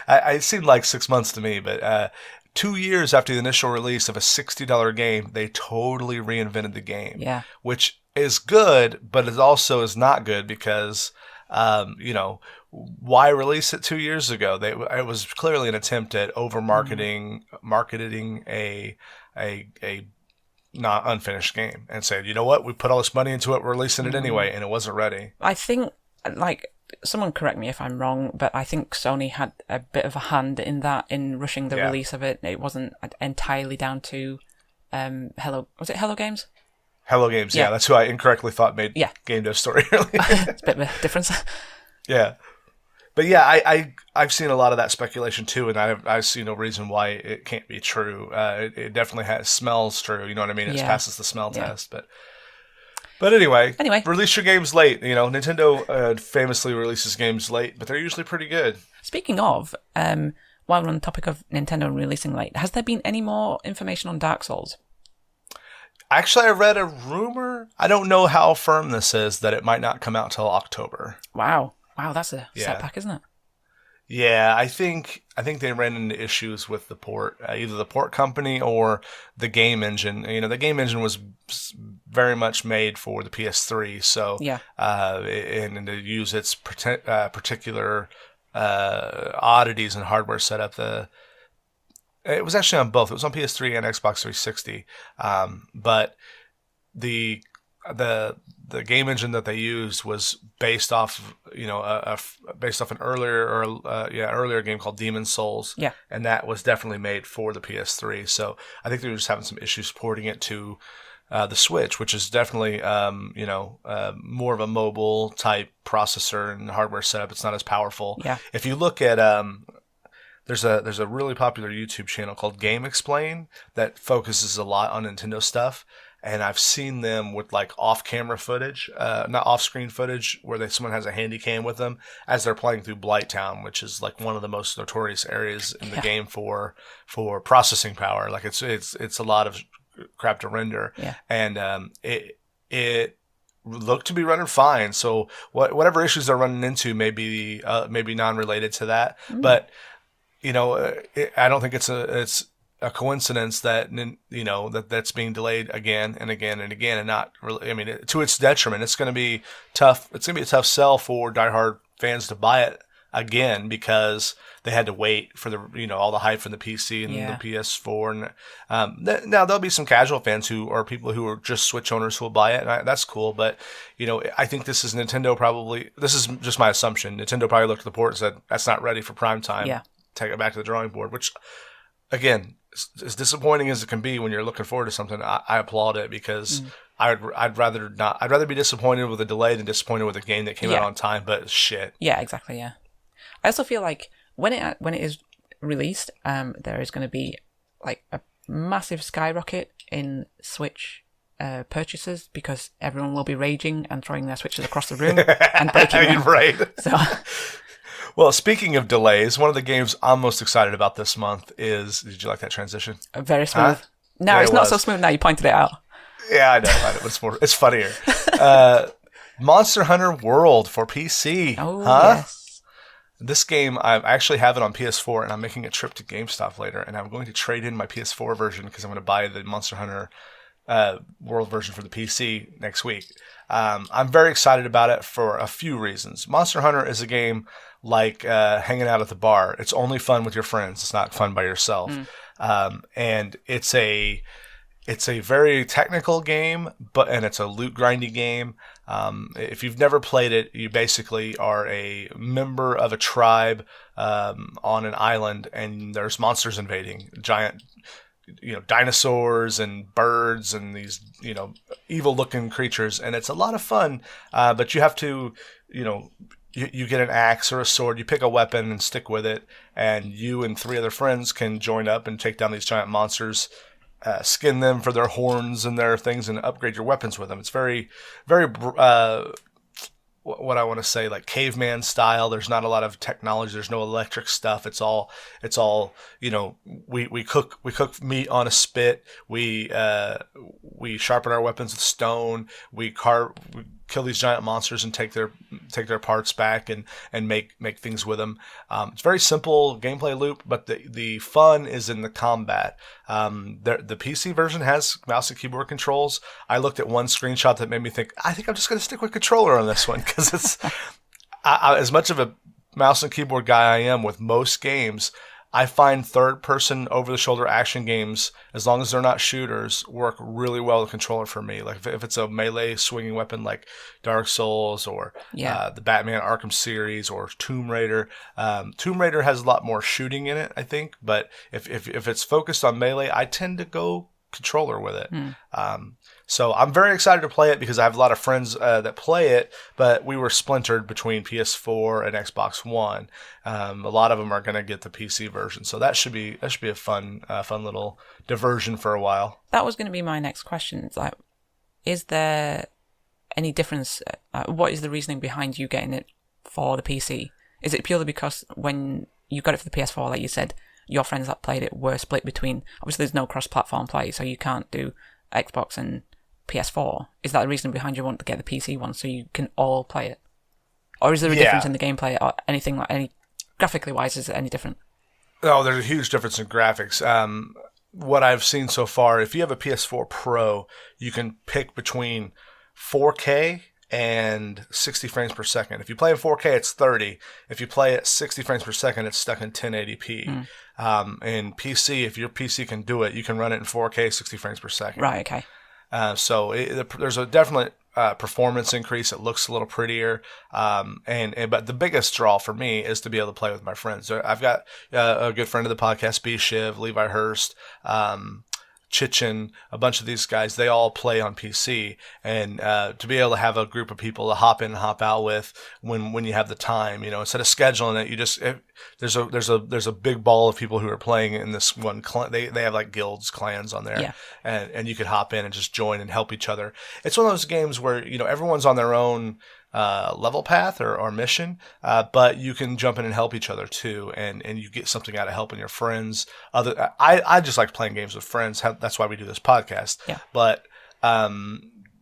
It seemed like 6 months to me, but 2 years after the initial release of a $60 game, they totally reinvented the game.
Yeah.
Which is good, but it also is not good because, why release it 2 years ago? It was clearly an attempt at over marketing a not unfinished game and said, you know what, we put all this money into it, we're releasing it anyway, and it wasn't ready.
I think, like, someone correct me if I'm wrong, but I think Sony had a bit of a hand in that, in rushing the release of it. It wasn't entirely down to was it Hello Games?
Hello Games, yeah, that's who I incorrectly thought made Game Dev Story.
It's a bit of a difference.
Yeah. But yeah, I've seen a lot of that speculation too, and I see no reason why it can't be true. It definitely smells true. You know what I mean? It passes the smell test. But anyway, release your games late. Nintendo famously releases games late, but they're usually pretty good.
Speaking of, while we're on the topic of Nintendo releasing late, has there been any more information on Dark Souls?
Actually, I read a rumor. I don't know how firm this is, that it might not come out till October.
Wow, that's a setback, isn't it?
Yeah, I think they ran into issues with the port, either the port company or the game engine. The game engine was very much made for the PS3, so and to use its particular oddities and hardware setup. It was actually on both. It was on PS3 and Xbox 360, but the game engine that they used was based off an earlier game called Demon's Souls.
Yeah.
And that was definitely made for the PS3. So I think they were just having some issues porting it to the Switch, which is definitely more of a mobile type processor and hardware setup. It's not as powerful.
Yeah.
If you look at there's a really popular YouTube channel called Game Explain that focuses a lot on Nintendo stuff. And I've seen them with like off-camera footage, not off-screen footage, where someone has a handy cam with them as they're playing through Blighttown, which is like one of the most notorious areas in the game for processing power. Like it's a lot of crap to render, and it looked to be running fine. So whatever issues they're running into may be non-related to that, but I don't think it's a coincidence that that's being delayed again and again and again, and not really. I mean, to its detriment, it's going to be tough. It's going to be a tough sell for diehard fans to buy it again because they had to wait for the all the hype from the PC and the PS4. And now there'll be some casual fans or people who are just Switch owners who will buy it. And that's cool, but I think this is Nintendo probably. This is just my assumption. Nintendo probably looked at the port and said that's not ready for prime time.
Yeah.
Take it back to the drawing board, which again, as disappointing as it can be when you're looking forward to something, I applaud it because I'd rather be disappointed with a delay than disappointed with a game that came out on time. But shit.
Yeah, exactly. Yeah, I also feel like when it is released, there is going to be like a massive skyrocket in Switch purchases because everyone will be raging and throwing their Switches across the room and breaking them.
Right.
So.
Well, speaking of delays, one of the games I'm most excited about this month is... Did you like that transition?
Very smooth. Huh? No, it's not so smooth now. You pointed it out.
Yeah, I know. It's funnier. Monster Hunter World for PC.
Oh, yes.
This game, I actually have it on PS4, and I'm making a trip to GameStop later, and I'm going to trade in my PS4 version because I'm going to buy the Monster Hunter World version for the PC next week. I'm very excited about it for a few reasons. Monster Hunter is a game like hanging out at the bar. It's only fun with your friends. It's not fun by yourself. And it's a very technical game, and it's a loot grindy game. If you've never played it, you basically are a member of a tribe on an island, and there's monsters invading, giant dinosaurs and birds and these, evil looking creatures. And it's a lot of fun. But you have to, you get an axe or a sword, you pick a weapon and stick with it. And you and 3 other friends can join up and take down these giant monsters, skin them for their horns and their things, and upgrade your weapons with them. It's very, very, what I want to say, like caveman style. There's not a lot of technology. There's no electric stuff. It's all, we cook meat on a spit. We sharpen our weapons with stone. We kill these giant monsters and take their parts back and make things with them. It's very simple gameplay loop, but the fun is in the combat. The PC version has mouse and keyboard controls. I looked at one screenshot that made me think, I think I'm just going to stick with controller on this one, because it's as much of a mouse and keyboard guy I am with most games. I find third-person over-the-shoulder action games, as long as they're not shooters, work really well with controller for me. Like if it's a melee swinging weapon like Dark Souls or the Batman Arkham series or Tomb Raider. Tomb Raider has a lot more shooting in it, I think. But if it's focused on melee, I tend to go controller with it. So I'm very excited to play it because I have a lot of friends that play it, but we were splintered between PS4 and Xbox One. A lot of them are going to get the PC version, so that should be a fun little diversion for a while.
That was going to be my next question. It's like, is there any difference? What is the reasoning behind you getting it for the PC? Is it purely because when you got it for the PS4, like you said, your friends that played it were split between? Obviously, there's no cross-platform play, so you can't do Xbox and PS4. Is that the reason behind you want to get the PC one so you can all play it? Or is there a difference in the gameplay or anything like any graphically wise? Is it any different?
Oh, there's a huge difference in graphics. What I've seen so far, if you have a PS4 Pro, you can pick between 4K and 60 frames per second. If you play in 4K, it's 30. If you play at 60 frames per second, it's stuck in 1080p. In PC, if your PC can do it, you can run it in 4K, 60 frames per second.
Right, okay.
So there's a definite performance increase. It looks a little prettier. But the biggest draw for me is to be able to play with my friends. I've got a good friend of the podcast, B. Shiv, Levi Hurst, Chichin, a bunch of these guys, they all play on PC, and to be able to have a group of people to hop in and hop out with when you have the time, instead of scheduling it, you just there's a big ball of people who are playing in this one. They have like guilds, clans on there, and you could hop in and just join and help each other. It's one of those games where everyone's on their own level path or mission, but you can jump in and help each other too, and you get something out of helping your friends. I just like playing games with friends. That's why we do this podcast. Yeah. But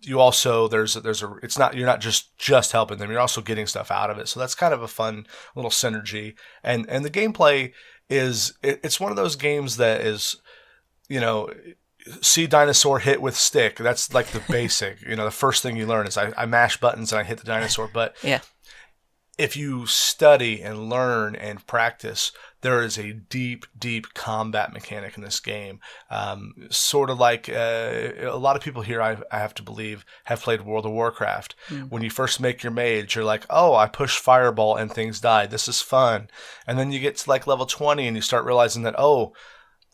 you also you're not just helping them. You're also getting stuff out of it. So that's kind of a fun little synergy. And the gameplay it's one of those games that is, see dinosaur hit with stick. That's like the basic. The first thing you learn is I mash buttons and I hit the dinosaur. But if you study and learn and practice, there is a deep, deep combat mechanic in this game. Sort of like a lot of people here, I have to believe, have played World of Warcraft. When you first make your mage, you're like, oh, I push fireball and things die. This is fun. And then you get to like level 20 and you start realizing that, oh,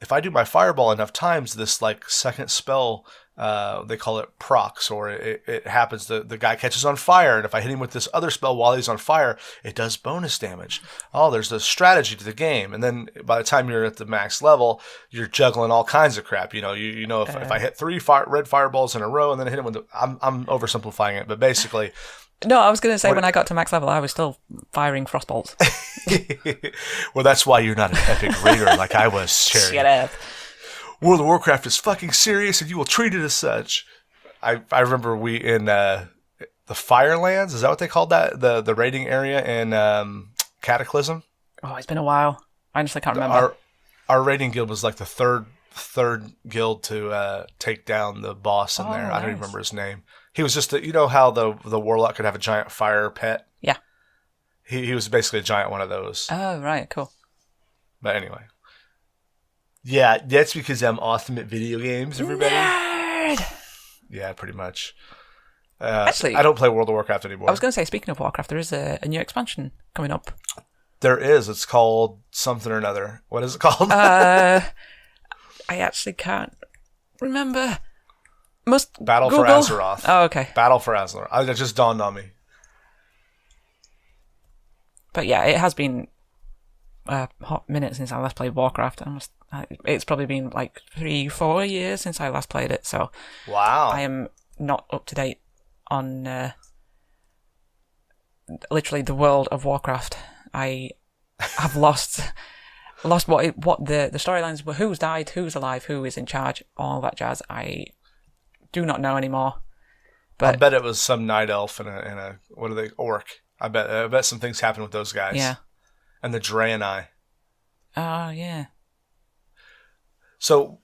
if I do my fireball enough times, this like second spell, they call it procs, or it happens. The guy catches on fire, and if I hit him with this other spell while he's on fire, it does bonus damage. Oh, there's a strategy to the game. And then by the time you're at the max level, you're juggling all kinds of crap. If I hit three red fireballs in a row and then I hit him with I'm oversimplifying it, but basically.
No, I was going to say when I got to max level, I was still firing frostbolts.
Well, that's why you're not an epic raider like I was, Cherry.
Shut up.
World of Warcraft is fucking serious, and you will treat it as such. I remember we in the Firelands. Is that what they called that? The raiding area in Cataclysm.
Oh, it's been a while. I honestly can't remember.
Our raiding guild was like the third guild to take down the boss in there.
Nice.
I don't even remember his name. He was just how the warlock could have a giant fire pet.
Yeah.
He was basically a giant one of those.
Oh, right, cool.
But anyway. Yeah, that's because I'm awesome at video games, everybody.
Nerd!
Yeah, pretty much.
Actually,
I don't play World of Warcraft anymore.
I was going to say, speaking of Warcraft, there is a new expansion coming up.
There is. It's called something or another. What is it called?
I actually can't remember.
Battle
Google?
for Azeroth.
Oh, okay.
Battle for Azeroth. It just dawned on me.
But yeah, it has been a hot minute since I last played Warcraft. It's probably been like 3-4 years since I last played it, so
wow,
I am not up to date on literally the world of Warcraft. I have lost what the storylines were, who's died, who's alive, who is in charge, all that jazz. I do not know anymore.
I bet it was some night elf and a what are they, orc. I bet some things happened with those guys.
Yeah.
And the Draenei.
Oh, yeah.
So,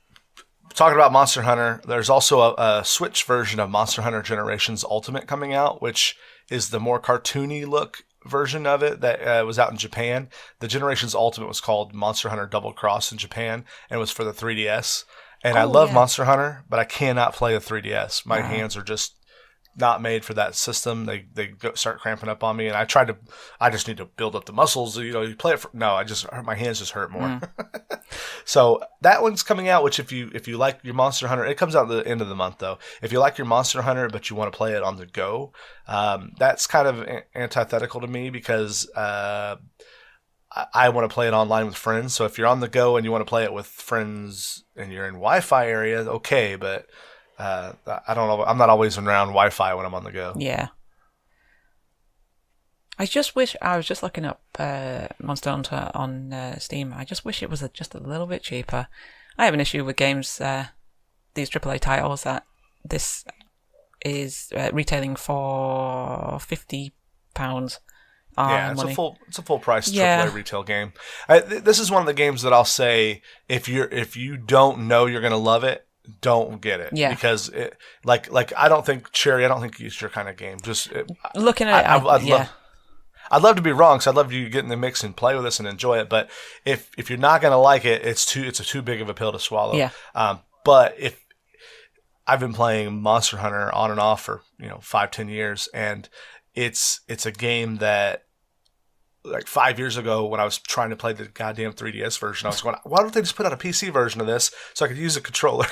talking about Monster Hunter, there's also a Switch version of Monster Hunter Generations Ultimate coming out, which is the more cartoony look version of it that was out in Japan. The Generations Ultimate was called Monster Hunter Double Cross in Japan, and it was for the 3DS. And I love Monster Hunter, but I cannot play a 3DS. My hands are just not made for that system. They start cramping up on me, and I just need to build up the muscles. You play it for, no, my hands just hurt more. So that one's coming out, which if you like your Monster Hunter, it comes out at the end of the month though. If you like your Monster Hunter, but you want to play it on the go, that's kind of antithetical to me because, I want to play it online with friends. So if you're on the go and you want to play it with friends and you're in Wi-Fi area, okay, but I don't know. I'm not always around Wi-Fi when I'm on the go.
Yeah. I just wish I was just looking up Monster Hunter on Steam. I just wish it was just a little bit cheaper. I have an issue with games, these AAA titles that this is retailing for £50.
Yeah, it's a full price
Yeah.
AAA retail game. This is one of the games that I'll say if you don't know you're gonna love it, don't get it.
Yeah.
Because I don't think Cherry. I don't think it's your kind of game. Just
looking at it,
I'd love to be wrong, because I'd love you to get in the mix and play with us and enjoy it. But if you're not gonna like it, it's too big of a pill to swallow.
Yeah.
But if I've been playing Monster Hunter on and off for 5-10 years, and it's a game that, like 5 years ago when I was trying to play the goddamn 3DS version, I was going, why don't they just put out a PC version of this so I could use a controller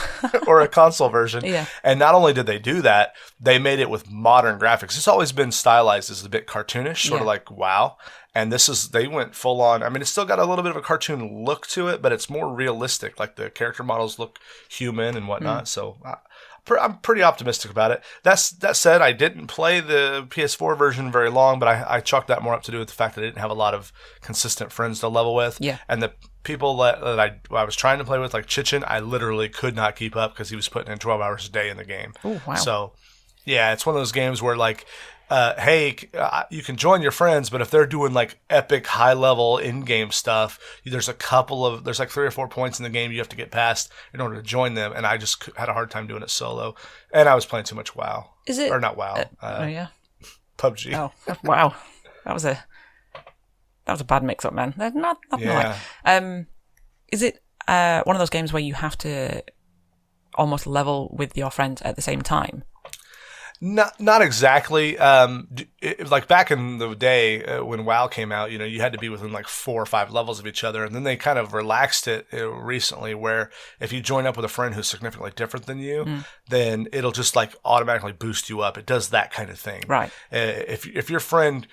or a console version?
Yeah.
And not only did they do that, they made it with modern graphics. It's always been stylized as a bit cartoonish, sort of like WoW. And they went full on. I mean, it's still got a little bit of a cartoon look to it, but it's more realistic. Like the character models look human and whatnot. So I'm pretty optimistic about it. That said, I didn't play the PS4 version very long, but I chalked that more up to do with the fact that I didn't have a lot of consistent friends to level with.
Yeah. And
the people that I was trying to play with, like Chichin, I literally could not keep up because he was putting in 12 hours a day in the game.
Oh, wow.
So, yeah, it's one of those games where, like, hey, you can join your friends, but if they're doing like epic high level in-game stuff, there's like 3 or 4 points in the game you have to get past in order to join them, and I just had a hard time doing it solo, and I was playing too much WoW.
Is it?
Or not WoW.
Yeah.
PUBG.
Oh, wow. That was a bad mix-up, man. Not
Yeah.
like. Is it one of those games where you have to almost level with your friends at the same time?
Not exactly. Like back in the day when WoW came out, you had to be within like 4 or 5 levels of each other, and then they kind of relaxed it recently, where if you join up with a friend who's significantly different than you, then it'll just like automatically boost you up. It does that kind of thing.
Right.
If your friend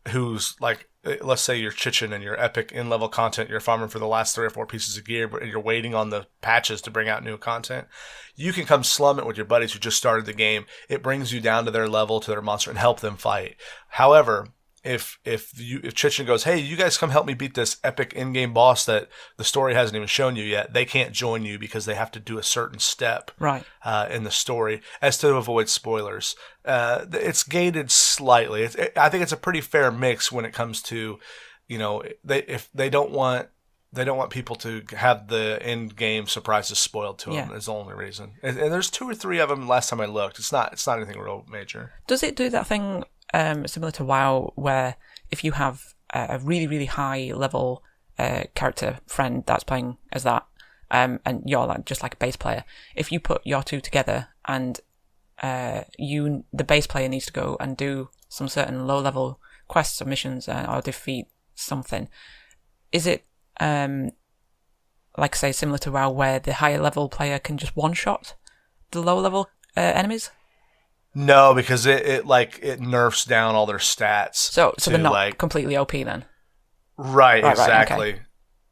who's like, let's say you're Chichin and you're epic in-level content, you're farming for the last 3 or 4 pieces of gear, but you're waiting on the patches to bring out new content, you can come slum it with your buddies who just started the game. It brings you down to their level, to their monster, and help them fight. However, if Chichin goes, hey, you guys come help me beat this epic in-game boss that the story hasn't even shown you yet, they can't join you because they have to do a certain step in the story as to avoid spoilers. It's gated slightly. I think it's a pretty fair mix when it comes to, if they don't want people to have the in-game surprises spoiled to them. Is the only reason. And there's 2 or 3 of them. Last time I looked, it's not anything real major.
Does it do that thing similar to WoW, where if you have a really, really high level character friend that's playing as that, and you're just like a base player, if you put your two together and the base player needs to go and do some certain low level quests or missions or defeat something, is it like say similar to WoW, where the higher level player can just one shot the lower level enemies?
No, because it nerfs down all their stats.
So they're not completely OP then.
Right, exactly.
Okay.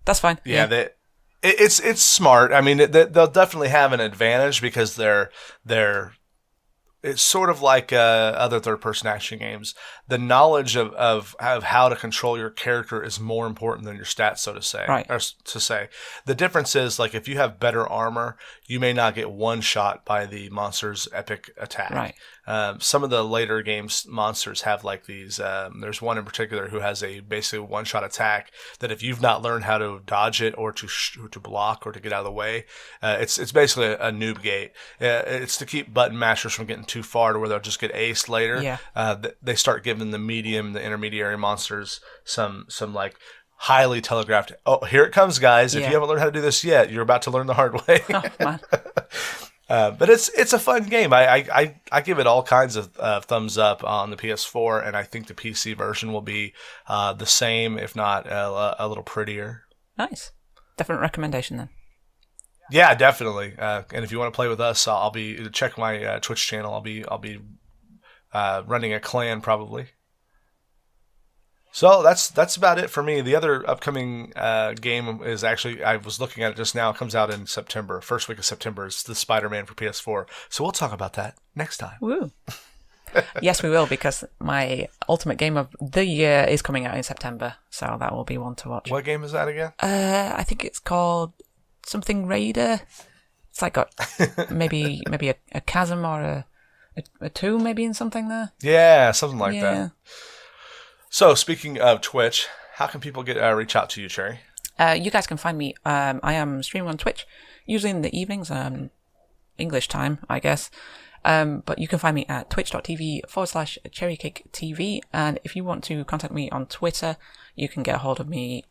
That's fine.
Yeah. It's smart. I mean, they'll definitely have an advantage because they're it's sort of like other third-person action games. The knowledge of how to control your character is more important than your stats, so to say.
Right.
Or to say. The difference is, like, if you have better armor, you may not get one shot by the monster's epic attack.
Right.
some of the later games monsters have like these. There's one in particular who has a basically one-shot attack that if you've not learned how to dodge it or to block or to get out of the way, it's basically a noob gate. It's to keep button mashers from getting too far to where they'll just get aced later.
Yeah.
They start giving the intermediary monsters some like highly telegraphed. Oh, here it comes, guys! If you haven't learned how to do this yet, you're about to learn the hard way.
Oh, man.
But it's a fun game. I give it all kinds of thumbs up on the PS4, and I think the PC version will be the same, if not a little prettier.
Nice, definite recommendation then.
Yeah, definitely. And if you want to play with us, I'll be check my Twitch channel. I'll be running a clan probably. So that's about it for me. The other upcoming game is actually, I was looking at it just now. It comes out in September, first week of September. It's the Spider-Man for PS4. So we'll talk about that next time.
Woo. Yes, we will, because my ultimate game of the year is coming out in September. So that will be one to watch.
What game is that again?
I think it's called something Raider. It's like got maybe a chasm or a tomb maybe in something there.
Yeah, something like that. So, speaking of Twitch, how can people reach out to you, Cherry?
You guys can find me. I am streaming on Twitch, usually in the evenings, English time, I guess. But you can find me at twitch.tv/CherryCakeTV. And if you want to contact me on Twitter, you can get a hold of me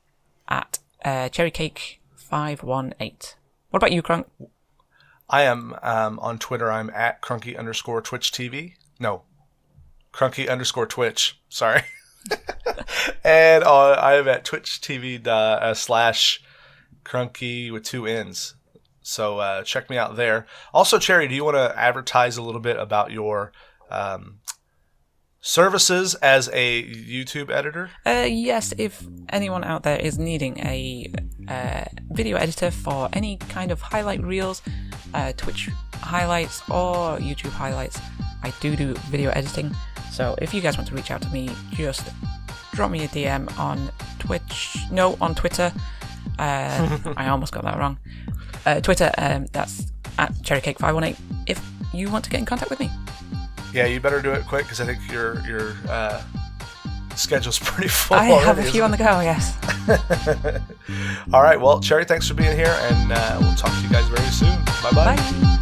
at CherryCake518. What about you, Crunk?
I am on Twitter. I'm at Crunky_TwitchTV. No, Crunky_Twitch. Sorry. And I am at twitch.tv/Crunky with 2 N's. So check me out there. Also, Cherry, do you want to advertise a little bit about your services as a YouTube editor?
Yes, if anyone out there is needing a video editor for any kind of highlight reels, Twitch highlights, or YouTube highlights, I do video editing. So if you guys want to reach out to me, just drop me a DM on Twitter. I almost got that wrong. Twitter, that's at CherryCake518 if you want to get in contact with me.
Yeah, you better do it quick, because I think your schedule's pretty full.
I have a few on the go, yes.
All right, well, Cherry, thanks for being here, and we'll talk to you guys very soon. Bye-bye.
Bye.